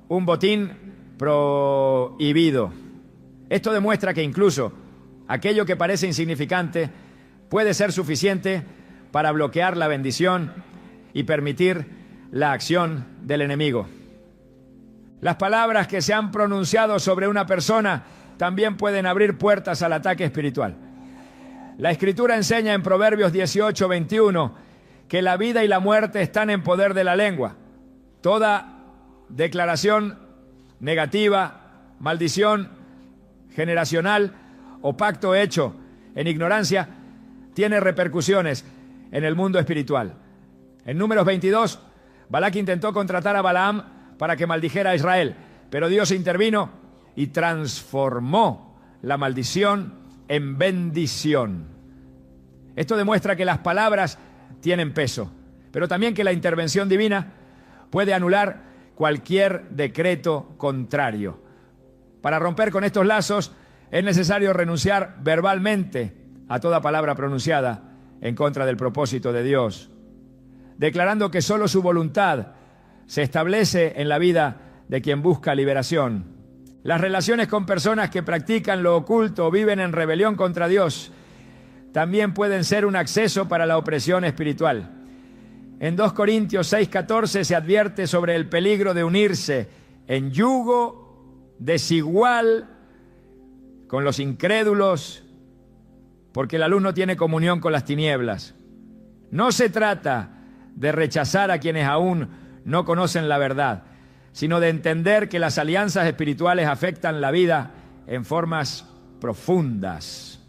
un botín prohibido. Esto demuestra que incluso aquello que parece insignificante puede ser suficiente para bloquear la bendición y permitir la acción del enemigo. Las palabras que se han pronunciado sobre una persona también pueden abrir puertas al ataque espiritual. La Escritura enseña en Proverbios 18:21 que la vida y la muerte están en poder de la lengua. Toda declaración negativa, maldición generacional o pacto hecho en ignorancia tiene repercusiones en el mundo espiritual. En Números 22, Balac intentó contratar a Balaam para que maldijera a Israel, pero Dios intervino y transformó la maldición en bendición. Esto demuestra que las palabras tienen peso, pero también que la intervención divina puede anular cualquier decreto contrario. Para romper con estos lazos es necesario renunciar verbalmente a toda palabra pronunciada en contra del propósito de Dios, declarando que solo su voluntad se establece en la vida de quien busca liberación. Las relaciones con personas que practican lo oculto o viven en rebelión contra Dios también pueden ser un acceso para la opresión espiritual. En 2 Corintios 6:14 se advierte sobre el peligro de unirse en yugo desigual con los incrédulos, porque la luz no tiene comunión con las tinieblas. No se trata de rechazar a quienes aún no conocen la verdad, sino de entender que las alianzas espirituales afectan la vida en formas profundas.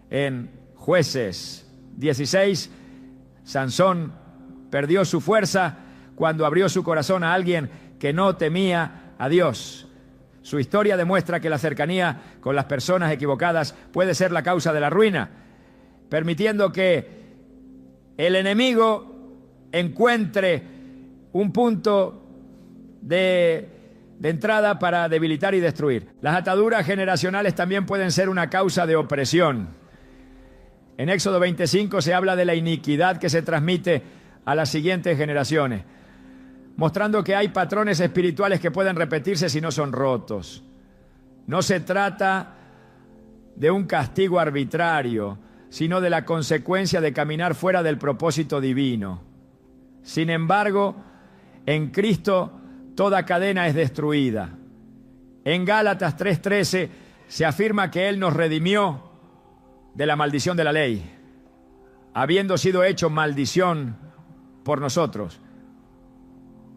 En Jueces 16, Sansón perdió su fuerza cuando abrió su corazón a alguien que no temía a Dios. Su historia demuestra que la cercanía con las personas equivocadas puede ser la causa de la ruina, permitiendo que el enemigo encuentre un punto de entrada para debilitar y destruir. Las ataduras generacionales también pueden ser una causa de opresión. En Éxodo 25 se habla de la iniquidad que se transmite a las siguientes generaciones, mostrando que hay patrones espirituales que pueden repetirse si no son rotos. No se trata de un castigo arbitrario, sino de la consecuencia de caminar fuera del propósito divino. Sin embargo, en Cristo toda cadena es destruida. En Gálatas 3:13 se afirma que Él nos redimió de la maldición de la ley, habiendo sido hecho maldición por nosotros.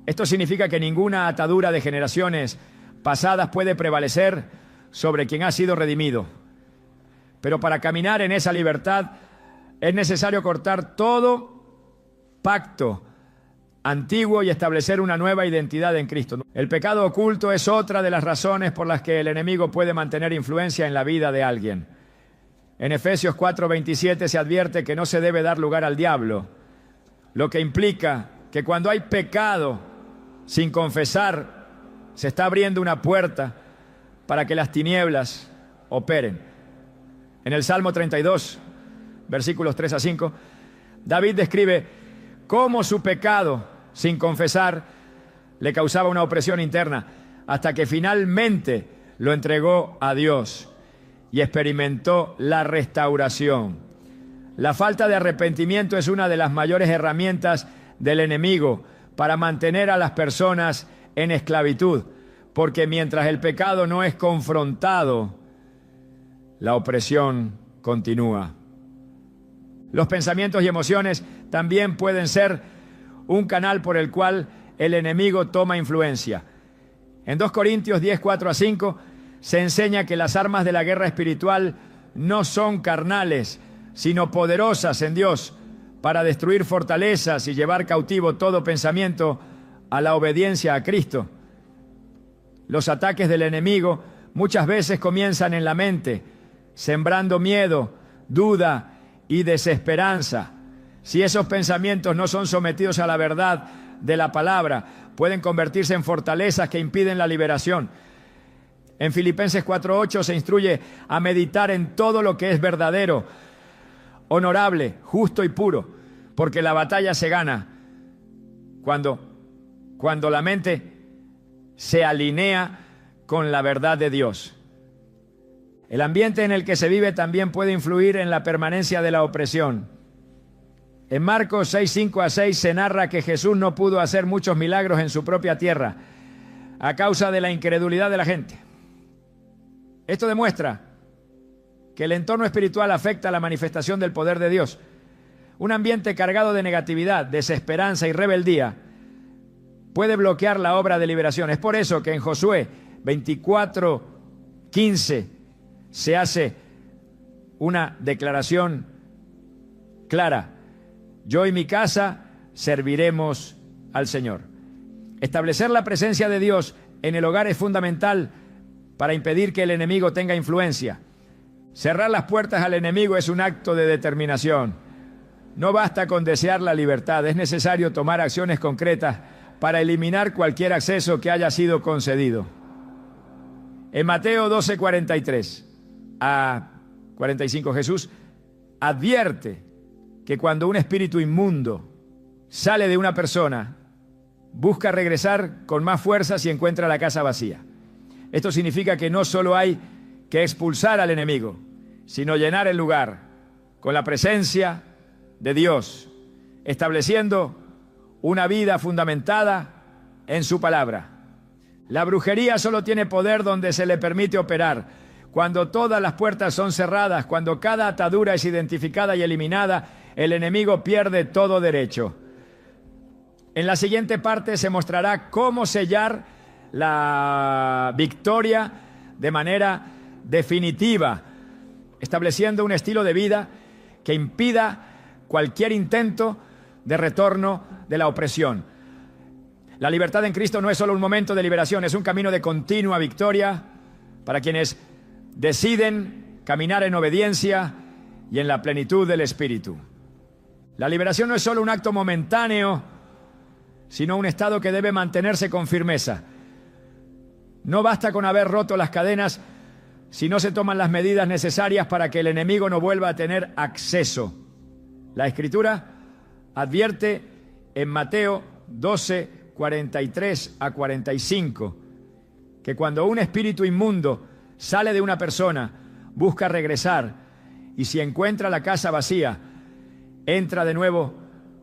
Esto significa que ninguna atadura de generaciones pasadas puede prevalecer sobre quien ha sido redimido. Pero para caminar en esa libertad es necesario cortar todo pacto antiguo y establecer una nueva identidad en Cristo. El pecado oculto es otra de las razones por las que el enemigo puede mantener influencia en la vida de alguien. En Efesios 4:27 se advierte que no se debe dar lugar al diablo, lo que implica que cuando hay pecado sin confesar, se está abriendo una puerta para que las tinieblas operen. En el Salmo 32, versículos 3 a 5, David describe cómo su pecado, sin confesar, le causaba una opresión interna, hasta que finalmente lo entregó a Dios y experimentó la restauración. La falta de arrepentimiento es una de las mayores herramientas del enemigo para mantener a las personas en esclavitud, porque mientras el pecado no es confrontado, la opresión continúa. Los pensamientos y emociones también pueden ser un canal por el cual el enemigo toma influencia. En 2 Corintios 10, 4 a 5 se enseña que las armas de la guerra espiritual no son carnales, sino poderosas en Dios para destruir fortalezas y llevar cautivo todo pensamiento a la obediencia a Cristo. Los ataques del enemigo muchas veces comienzan en la mente, sembrando miedo, duda y desesperanza. Si esos pensamientos no son sometidos a la verdad de la palabra, pueden convertirse en fortalezas que impiden la liberación. En Filipenses 4:8 se instruye a meditar en todo lo que es verdadero, honorable, justo y puro, porque la batalla se gana cuando la mente se alinea con la verdad de Dios. El ambiente en el que se vive también puede influir en la permanencia de la opresión. En Marcos 6, 5 a 6 se narra que Jesús no pudo hacer muchos milagros en su propia tierra a causa de la incredulidad de la gente. Esto demuestra que el entorno espiritual afecta la manifestación del poder de Dios. Un ambiente cargado de negatividad, desesperanza y rebeldía puede bloquear la obra de liberación. Es por eso que en Josué 24:15 se hace una declaración clara: yo y mi casa serviremos al Señor. Establecer la presencia de Dios en el hogar es fundamental para impedir que el enemigo tenga influencia. Cerrar las puertas al enemigo es un acto de determinación. No basta con desear la libertad, es necesario tomar acciones concretas para eliminar cualquier acceso que haya sido concedido. En Mateo 12:43 a 45 Jesús advierte que cuando un espíritu inmundo sale de una persona, busca regresar con más fuerza si encuentra la casa vacía. Esto significa que no solo hay que expulsar al enemigo, sino llenar el lugar con la presencia de Dios, estableciendo una vida fundamentada en su palabra. La brujería solo tiene poder donde se le permite operar. Cuando todas las puertas son cerradas, cuando cada atadura es identificada y eliminada, el enemigo pierde todo derecho. En la siguiente parte se mostrará cómo sellar la victoria de manera definitiva, estableciendo un estilo de vida que impida cualquier intento de retorno de la opresión. La libertad en Cristo no es solo un momento de liberación, es un camino de continua victoria para quienes deciden caminar en obediencia y en la plenitud del Espíritu. La liberación no es solo un acto momentáneo, sino un estado que debe mantenerse con firmeza. No basta con haber roto las cadenas si no se toman las medidas necesarias para que el enemigo no vuelva a tener acceso. La Escritura advierte en Mateo 12, 43 a 45, que cuando un espíritu inmundo sale de una persona, busca regresar, y si encuentra la casa vacía, entra de nuevo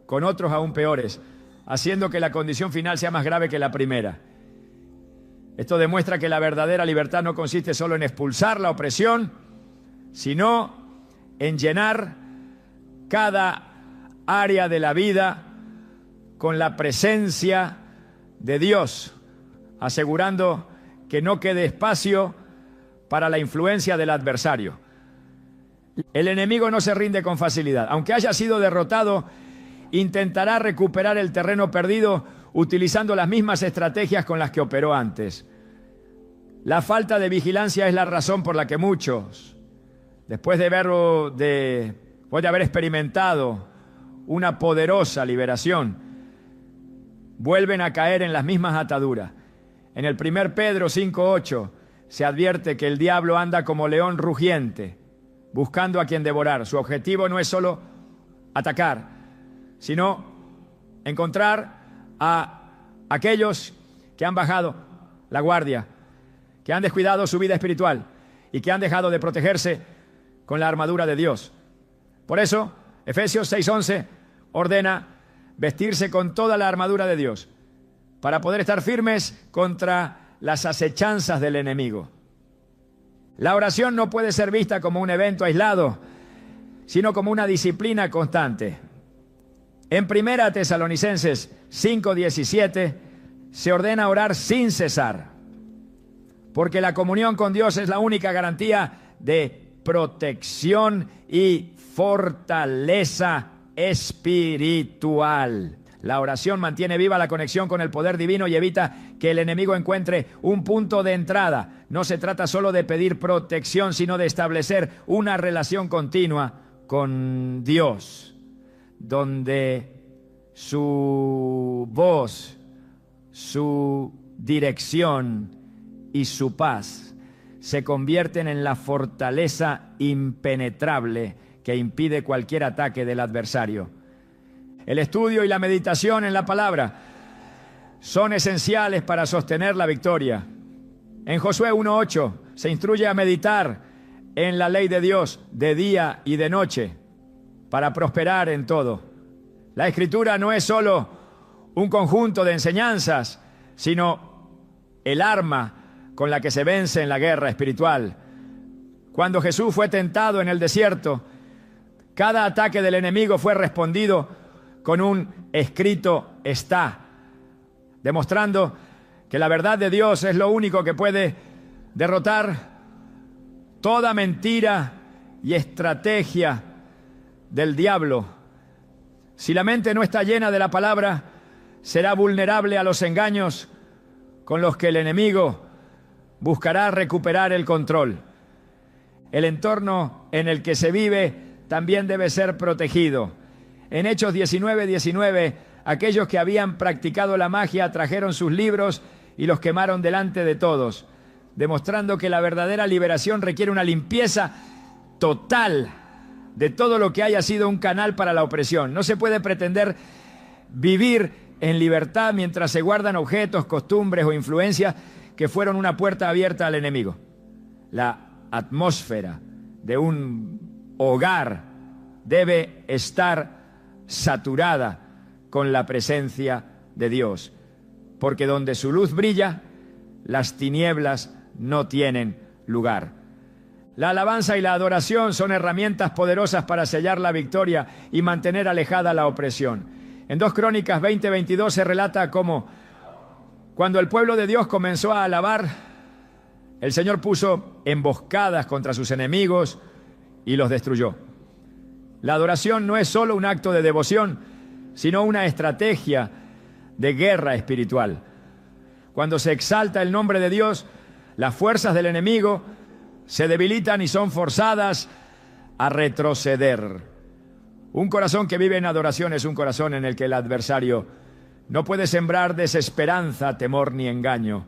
con otros aún peores, haciendo que la condición final sea más grave que la primera. Esto demuestra que la verdadera libertad no consiste solo en expulsar la opresión, sino en llenar cada área de la vida con la presencia de Dios, asegurando que no quede espacio para la influencia del adversario. El enemigo no se rinde con facilidad. Aunque haya sido derrotado, intentará recuperar el terreno perdido utilizando las mismas estrategias con las que operó antes. La falta de vigilancia es la razón por la que muchos, después de haber experimentado una poderosa liberación, vuelven a caer en las mismas ataduras. En el 1 Pedro 5:8 se advierte que el diablo anda como león rugiente, buscando a quien devorar. Su objetivo no es solo atacar, sino encontrar a aquellos que han bajado la guardia, que han descuidado su vida espiritual y que han dejado de protegerse con la armadura de Dios. Por eso, Efesios 6:11 ordena vestirse con toda la armadura de Dios para poder estar firmes contra las acechanzas del enemigo. La oración no puede ser vista como un evento aislado, sino como una disciplina constante. En 1 Tesalonicenses 5:17 se ordena orar sin cesar, porque la comunión con Dios es la única garantía de protección y fortaleza espiritual. La oración mantiene viva la conexión con el poder divino y evita que el enemigo encuentre un punto de entrada. No se trata solo de pedir protección, sino de establecer una relación continua con Dios, donde su voz, su dirección y su paz se convierten en la fortaleza impenetrable que impide cualquier ataque del adversario. El estudio y la meditación en la palabra son esenciales para sostener la victoria. En Josué 1:8 se instruye a meditar en la ley de Dios de día y de noche para prosperar en todo. La Escritura no es solo un conjunto de enseñanzas, sino el arma con la que se vence en la guerra espiritual. Cuando Jesús fue tentado en el desierto, cada ataque del enemigo fue respondido con un escrito está, demostrando que la verdad de Dios es lo único que puede derrotar toda mentira y estrategia del diablo. Si la mente no está llena de la palabra, será vulnerable a los engaños con los que el enemigo buscará recuperar el control. El entorno en el que se vive también debe ser protegido. En Hechos 19:19, aquellos que habían practicado la magia trajeron sus libros y los quemaron delante de todos, demostrando que la verdadera liberación requiere una limpieza total de todo lo que haya sido un canal para la opresión. No se puede pretender vivir en libertad mientras se guardan objetos, costumbres o influencias que fueron una puerta abierta al enemigo. La atmósfera de un hogar debe estar saturada con la presencia de Dios, porque donde su luz brilla, las tinieblas no tienen lugar. La alabanza y la adoración son herramientas poderosas para sellar la victoria y mantener alejada la opresión. En 2 Crónicas 20:22 se relata cómo, cuando el pueblo de Dios comenzó a alabar, el Señor puso emboscadas contra sus enemigos y los destruyó. La adoración no es solo un acto de devoción, sino una estrategia de guerra espiritual. Cuando se exalta el nombre de Dios, las fuerzas del enemigo se debilitan y son forzadas a retroceder. Un corazón que vive en adoración es un corazón en el que el adversario No puede sembrar desesperanza, temor ni engaño.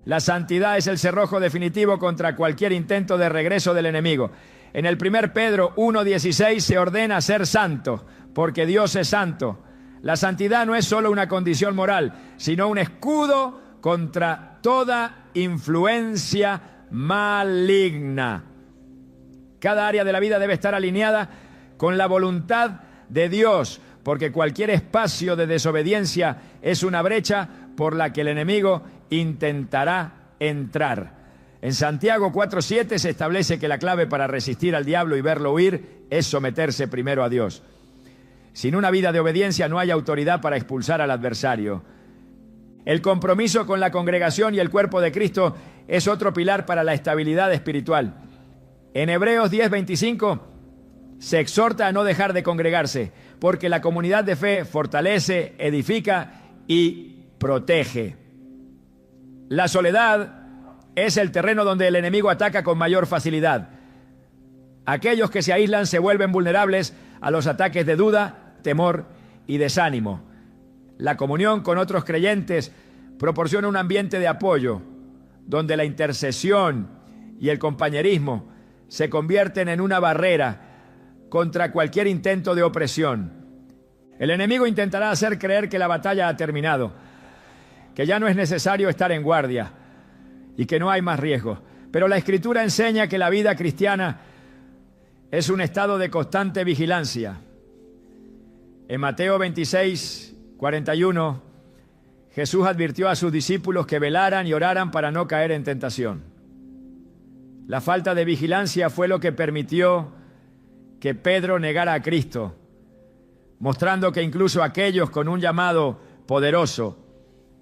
La santidad es el cerrojo definitivo contra cualquier intento de regreso del enemigo. En el 1 Pedro 1:16 se ordena ser santo, porque Dios es santo. La santidad no es solo una condición moral, sino un escudo contra toda influencia maligna. Cada área de la vida debe estar alineada con la voluntad de Dios, porque cualquier espacio de desobediencia es una brecha por la que el enemigo intentará entrar. En Santiago 4:7 se establece que la clave para resistir al diablo y verlo huir es someterse primero a Dios. Sin una vida de obediencia no hay autoridad para expulsar al adversario. El compromiso con la congregación y el cuerpo de Cristo es otro pilar para la estabilidad espiritual. En Hebreos 10:25 se exhorta a no dejar de congregarse, porque la comunidad de fe fortalece, edifica y protege. La soledad es el terreno donde el enemigo ataca con mayor facilidad. Aquellos que se aíslan se vuelven vulnerables a los ataques de duda, temor y desánimo. La comunión con otros creyentes proporciona un ambiente de apoyo, donde la intercesión y el compañerismo se convierten en una barrera contra cualquier intento de opresión. El enemigo intentará hacer creer que la batalla ha terminado, que ya no es necesario estar en guardia y que no hay más riesgo. Pero la Escritura enseña que la vida cristiana es un estado de constante vigilancia. En Mateo 26:41, Jesús advirtió a sus discípulos que velaran y oraran para no caer en tentación. La falta de vigilancia fue lo que permitió que Pedro negara a Cristo, mostrando que incluso aquellos con un llamado poderoso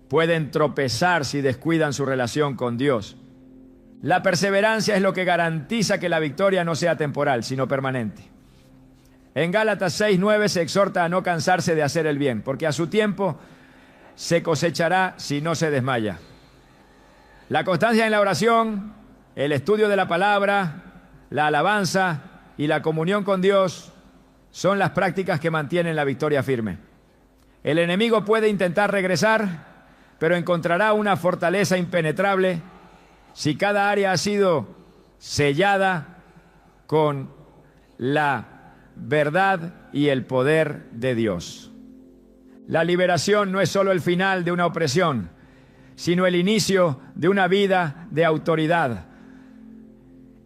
pueden tropezar si descuidan su relación con Dios. La perseverancia es lo que garantiza que la victoria no sea temporal, sino permanente. En Gálatas 6:9 se exhorta a no cansarse de hacer el bien, porque a su tiempo se cosechará si no se desmaya. La constancia en la oración, el estudio de la palabra, la alabanza y la comunión con Dios son las prácticas que mantienen la victoria firme. El enemigo puede intentar regresar, pero encontrará una fortaleza impenetrable si cada área ha sido sellada con la verdad y el poder de Dios. La liberación no es solo el final de una opresión, sino el inicio de una vida de autoridad.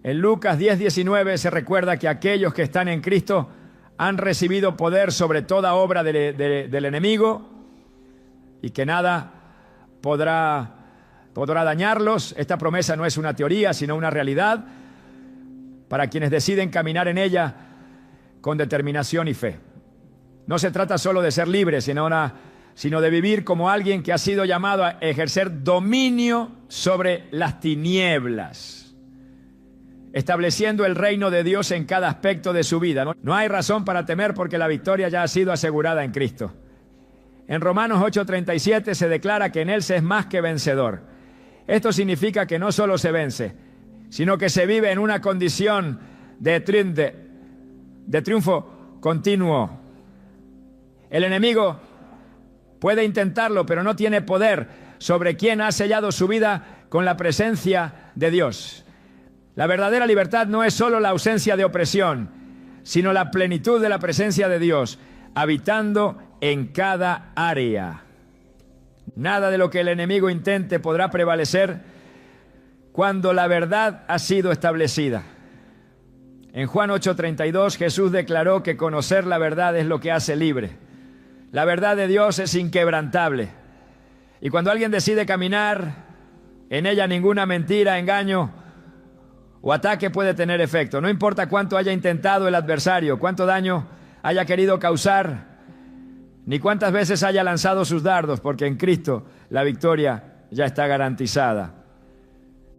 En Lucas 10:19 se recuerda que aquellos que están en Cristo han recibido poder sobre toda obra del enemigo y que nada podrá dañarlos. Esta promesa no es una teoría, sino una realidad para quienes deciden caminar en ella con determinación y fe. No se trata solo de ser libre, sino de vivir como alguien que ha sido llamado a ejercer dominio sobre las tinieblas, estableciendo el reino de Dios en cada aspecto de su vida. No hay razón para temer porque la victoria ya ha sido asegurada en Cristo. En Romanos 8:37 se declara que en Él se es más que vencedor. Esto significa que no solo se vence, sino que se vive en una condición de triunfo continuo. El enemigo puede intentarlo, pero no tiene poder sobre quien ha sellado su vida con la presencia de Dios. La verdadera libertad no es solo la ausencia de opresión, sino la plenitud de la presencia de Dios, habitando en cada área. Nada de lo que el enemigo intente podrá prevalecer cuando la verdad ha sido establecida. En Juan 8:32 Jesús declaró que conocer la verdad es lo que hace libre. La verdad de Dios es inquebrantable. Y cuando alguien decide caminar en ella, ninguna mentira, engaño o ataque puede tener efecto. No importa cuánto haya intentado el adversario, cuánto daño haya querido causar, ni cuántas veces haya lanzado sus dardos, porque en Cristo la victoria ya está garantizada.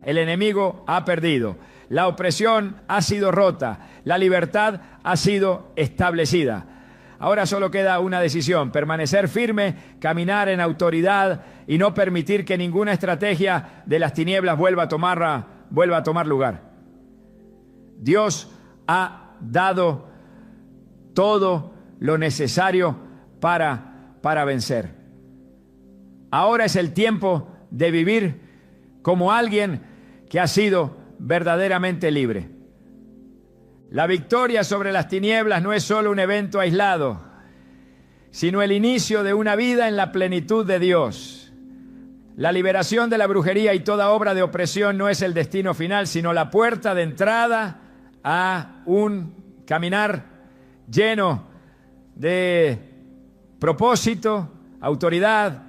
El enemigo ha perdido, la opresión ha sido rota, la libertad ha sido establecida. Ahora solo queda una decisión: permanecer firme, caminar en autoridad y no permitir que ninguna estrategia de las tinieblas vuelva a tomar lugar. Dios ha dado todo lo necesario para vencer. Ahora es el tiempo de vivir como alguien que ha sido verdaderamente libre. La victoria sobre las tinieblas no es solo un evento aislado, sino el inicio de una vida en la plenitud de Dios. La liberación de la brujería y toda obra de opresión no es el destino final, sino la puerta de entrada a un caminar lleno de propósito, autoridad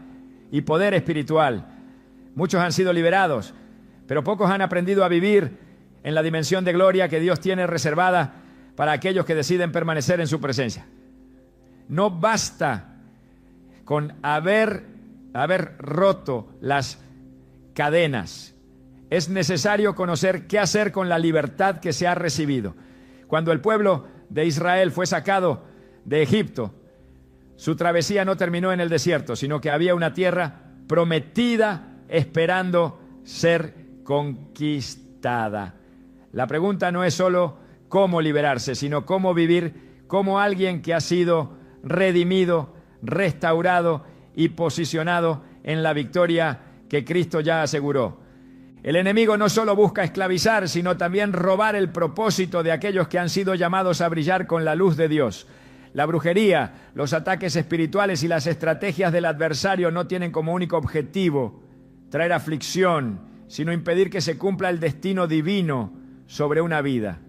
y poder espiritual. Muchos han sido liberados, pero pocos han aprendido a vivir en la dimensión de gloria que Dios tiene reservada para aquellos que deciden permanecer en su presencia. No basta con haber roto las cadenas. Es necesario conocer qué hacer con la libertad que se ha recibido. Cuando el pueblo de Israel fue sacado de Egipto, su travesía no terminó en el desierto, sino que había una tierra prometida esperando ser conquistada. La pregunta no es solo cómo liberarse, sino cómo vivir como alguien que ha sido redimido, restaurado y posicionado en la victoria que Cristo ya aseguró. El enemigo no solo busca esclavizar, sino también robar el propósito de aquellos que han sido llamados a brillar con la luz de Dios. La brujería, los ataques espirituales y las estrategias del adversario no tienen como único objetivo traer aflicción, sino impedir que se cumpla el destino divino sobre una vida.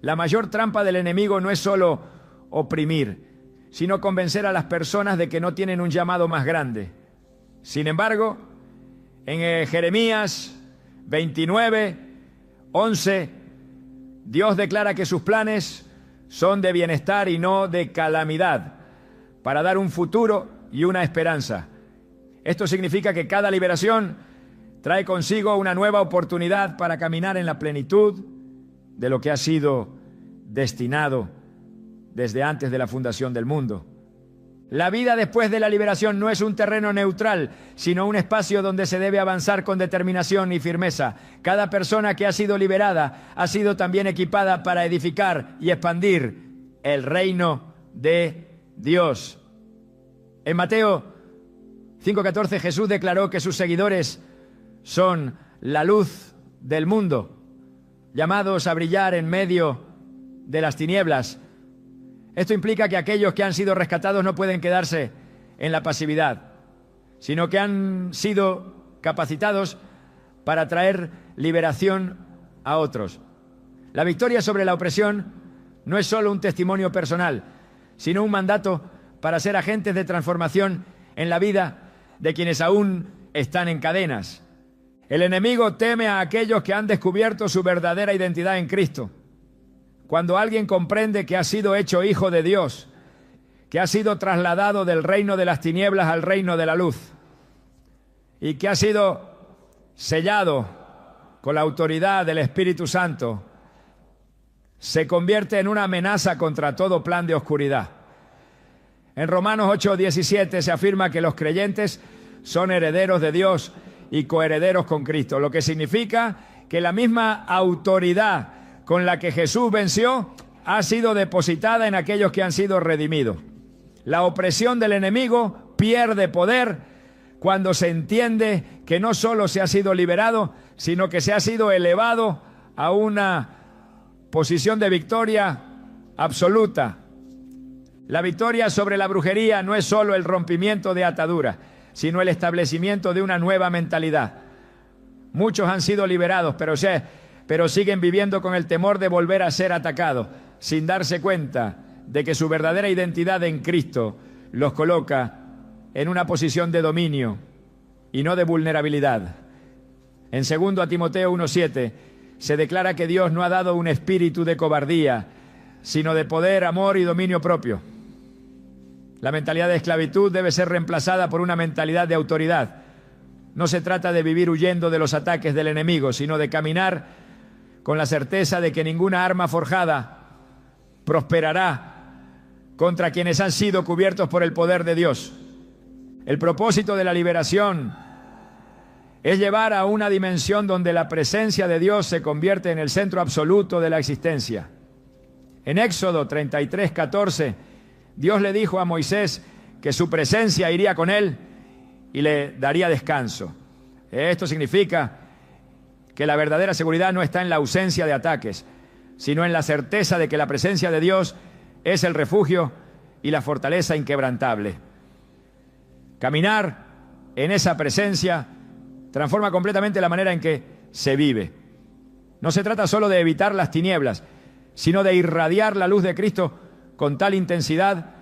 La mayor trampa del enemigo no es solo oprimir, sino convencer a las personas de que no tienen un llamado más grande. Sin embargo, en Jeremías 29:11, Dios declara que sus planes son de bienestar y no de calamidad, para dar un futuro y una esperanza. Esto significa que cada liberación trae consigo una nueva oportunidad para caminar en la plenitud de lo que ha sido destinado desde antes de la fundación del mundo. La vida después de la liberación no es un terreno neutral, sino un espacio donde se debe avanzar con determinación y firmeza. Cada persona que ha sido liberada ha sido también equipada para edificar y expandir el reino de Dios. En Mateo 5:14 Jesús declaró que sus seguidores son la luz del mundo, llamados a brillar en medio de las tinieblas. Esto implica que aquellos que han sido rescatados no pueden quedarse en la pasividad, sino que han sido capacitados para traer liberación a otros. La victoria sobre la opresión no es solo un testimonio personal, sino un mandato para ser agentes de transformación en la vida de quienes aún están en cadenas. El enemigo teme a aquellos que han descubierto su verdadera identidad en Cristo. Cuando alguien comprende que ha sido hecho hijo de Dios, que ha sido trasladado del reino de las tinieblas al reino de la luz y que ha sido sellado con la autoridad del Espíritu Santo, se convierte en una amenaza contra todo plan de oscuridad. En Romanos 8:17 se afirma que los creyentes son herederos de Dios y coherederos con Cristo, lo que significa que la misma autoridad con la que Jesús venció ha sido depositada en aquellos que han sido redimidos. La opresión del enemigo pierde poder cuando se entiende que no solo se ha sido liberado, sino que se ha sido elevado a una posición de victoria absoluta. La victoria sobre la brujería no es solo el rompimiento de ataduras, sino el establecimiento de una nueva mentalidad. Muchos han sido liberados, pero siguen viviendo con el temor de volver a ser atacados, sin darse cuenta de que su verdadera identidad en Cristo los coloca en una posición de dominio y no de vulnerabilidad. En 2 Timoteo 1:7 se declara que Dios no ha dado un espíritu de cobardía, sino de poder, amor y dominio propio. La mentalidad de esclavitud debe ser reemplazada por una mentalidad de autoridad. No se trata de vivir huyendo de los ataques del enemigo, sino de caminar con la certeza de que ninguna arma forjada prosperará contra quienes han sido cubiertos por el poder de Dios. El propósito de la liberación es llevar a una dimensión donde la presencia de Dios se convierte en el centro absoluto de la existencia. En Éxodo 33:14, Dios le dijo a Moisés que su presencia iría con él y le daría descanso. Esto significa que la verdadera seguridad no está en la ausencia de ataques, sino en la certeza de que la presencia de Dios es el refugio y la fortaleza inquebrantable. Caminar en esa presencia transforma completamente la manera en que se vive. No se trata solo de evitar las tinieblas, sino de irradiar la luz de Cristo con tal intensidad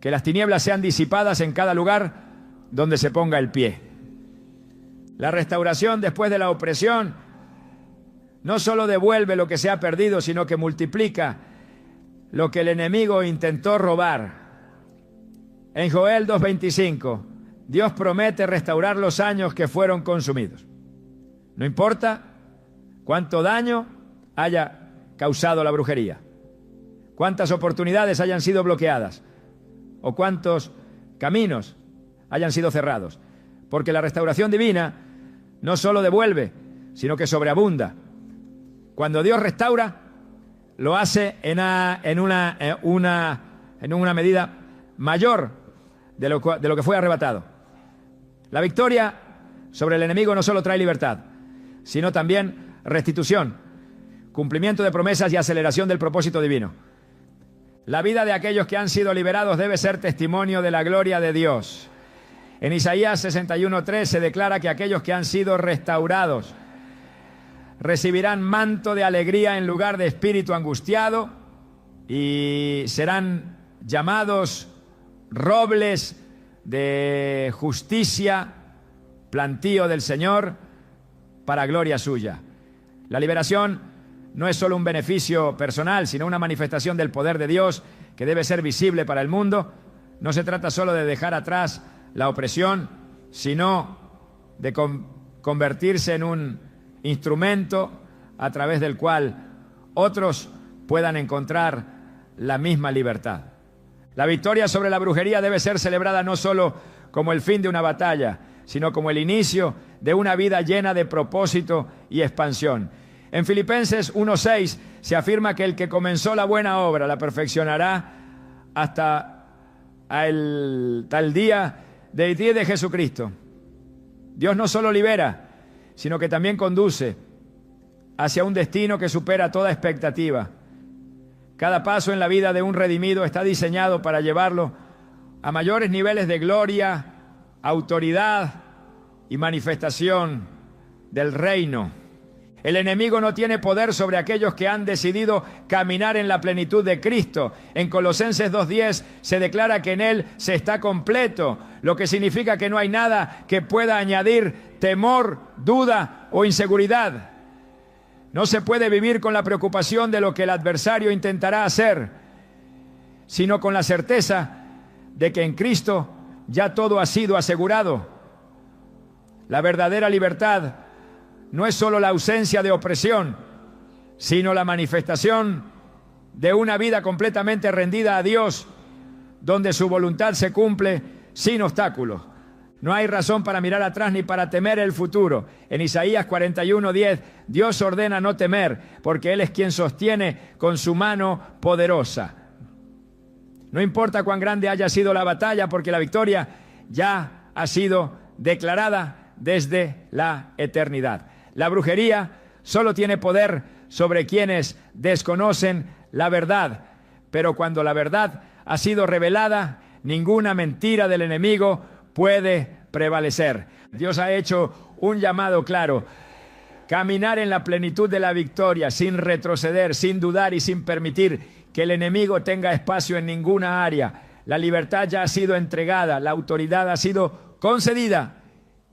que las tinieblas sean disipadas en cada lugar donde se ponga el pie. La restauración después de la opresión no solo devuelve lo que se ha perdido, sino que multiplica lo que el enemigo intentó robar. En Joel 2:25, Dios promete restaurar los años que fueron consumidos. No importa cuánto daño haya causado la brujería, cuántas oportunidades hayan sido bloqueadas o cuántos caminos hayan sido cerrados, porque la restauración divina no solo devuelve, sino que sobreabunda. Cuando Dios restaura, lo hace en una medida mayor de lo que fue arrebatado. La victoria sobre el enemigo no solo trae libertad, sino también restitución, cumplimiento de promesas y aceleración del propósito divino. La vida de aquellos que han sido liberados debe ser testimonio de la gloria de Dios. En Isaías 61:3 se declara que aquellos que han sido restaurados recibirán manto de alegría en lugar de espíritu angustiado y serán llamados robles de justicia, plantío del Señor para gloria suya. La liberación no es solo un beneficio personal, sino una manifestación del poder de Dios que debe ser visible para el mundo. No se trata solo de dejar atrás la opresión, sino de convertirse en un instrumento a través del cual otros puedan encontrar la misma libertad. La victoria sobre la brujería debe ser celebrada no solo como el fin de una batalla, sino como el inicio de una vida llena de propósito y expansión. En Filipenses 1:6 se afirma que el que comenzó la buena obra la perfeccionará hasta el tal día de Jesucristo. Dios no solo libera, sino que también conduce hacia un destino que supera toda expectativa. Cada paso en la vida de un redimido está diseñado para llevarlo a mayores niveles de gloria, autoridad y manifestación del reino. El enemigo no tiene poder sobre aquellos que han decidido caminar en la plenitud de Cristo. En Colosenses 2:10 se declara que en Él se está completo, lo que significa que no hay nada que pueda añadir temor, duda o inseguridad. No se puede vivir con la preocupación de lo que el adversario intentará hacer, sino con la certeza de que en Cristo ya todo ha sido asegurado. La verdadera libertad no es solo la ausencia de opresión, sino la manifestación de una vida completamente rendida a Dios, donde su voluntad se cumple sin obstáculos. No hay razón para mirar atrás ni para temer el futuro. En Isaías 41:10, Dios ordena no temer, porque Él es quien sostiene con su mano poderosa. No importa cuán grande haya sido la batalla, porque la victoria ya ha sido declarada desde la eternidad. La brujería solo tiene poder sobre quienes desconocen la verdad, pero cuando la verdad ha sido revelada, ninguna mentira del enemigo puede prevalecer. Dios ha hecho un llamado claro: caminar en la plenitud de la victoria, sin retroceder, sin dudar y sin permitir que el enemigo tenga espacio en ninguna área. La libertad ya ha sido entregada, la autoridad ha sido concedida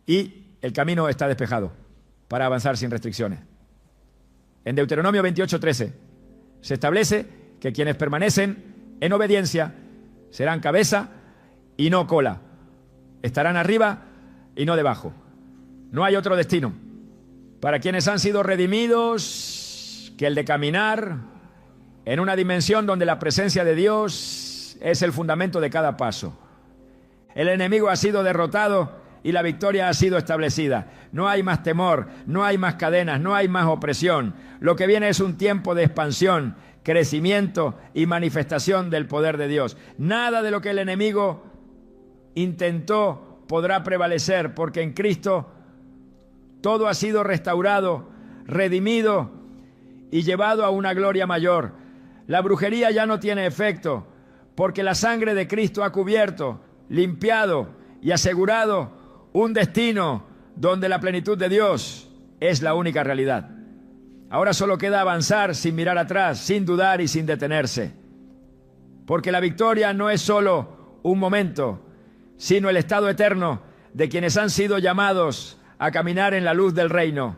y el camino está despejado para avanzar sin restricciones. En Deuteronomio 28:13 se establece que quienes permanecen en obediencia serán cabeza y no cola. Estarán arriba y no debajo. No hay otro destino para quienes han sido redimidos que el de caminar en una dimensión donde la presencia de Dios es el fundamento de cada paso. El enemigo ha sido derrotado y la victoria ha sido establecida. No hay más temor, no hay más cadenas, no hay más opresión. Lo que viene es un tiempo de expansión, crecimiento y manifestación del poder de Dios. Nada de lo que el enemigo intentó podrá prevalecer, porque en Cristo todo ha sido restaurado, redimido y llevado a una gloria mayor. La brujería ya no tiene efecto, porque la sangre de Cristo ha cubierto, limpiado y asegurado un destino donde la plenitud de Dios es la única realidad. Ahora solo queda avanzar sin mirar atrás, sin dudar y sin detenerse. Porque la victoria no es solo un momento, sino el estado eterno de quienes han sido llamados a caminar en la luz del reino.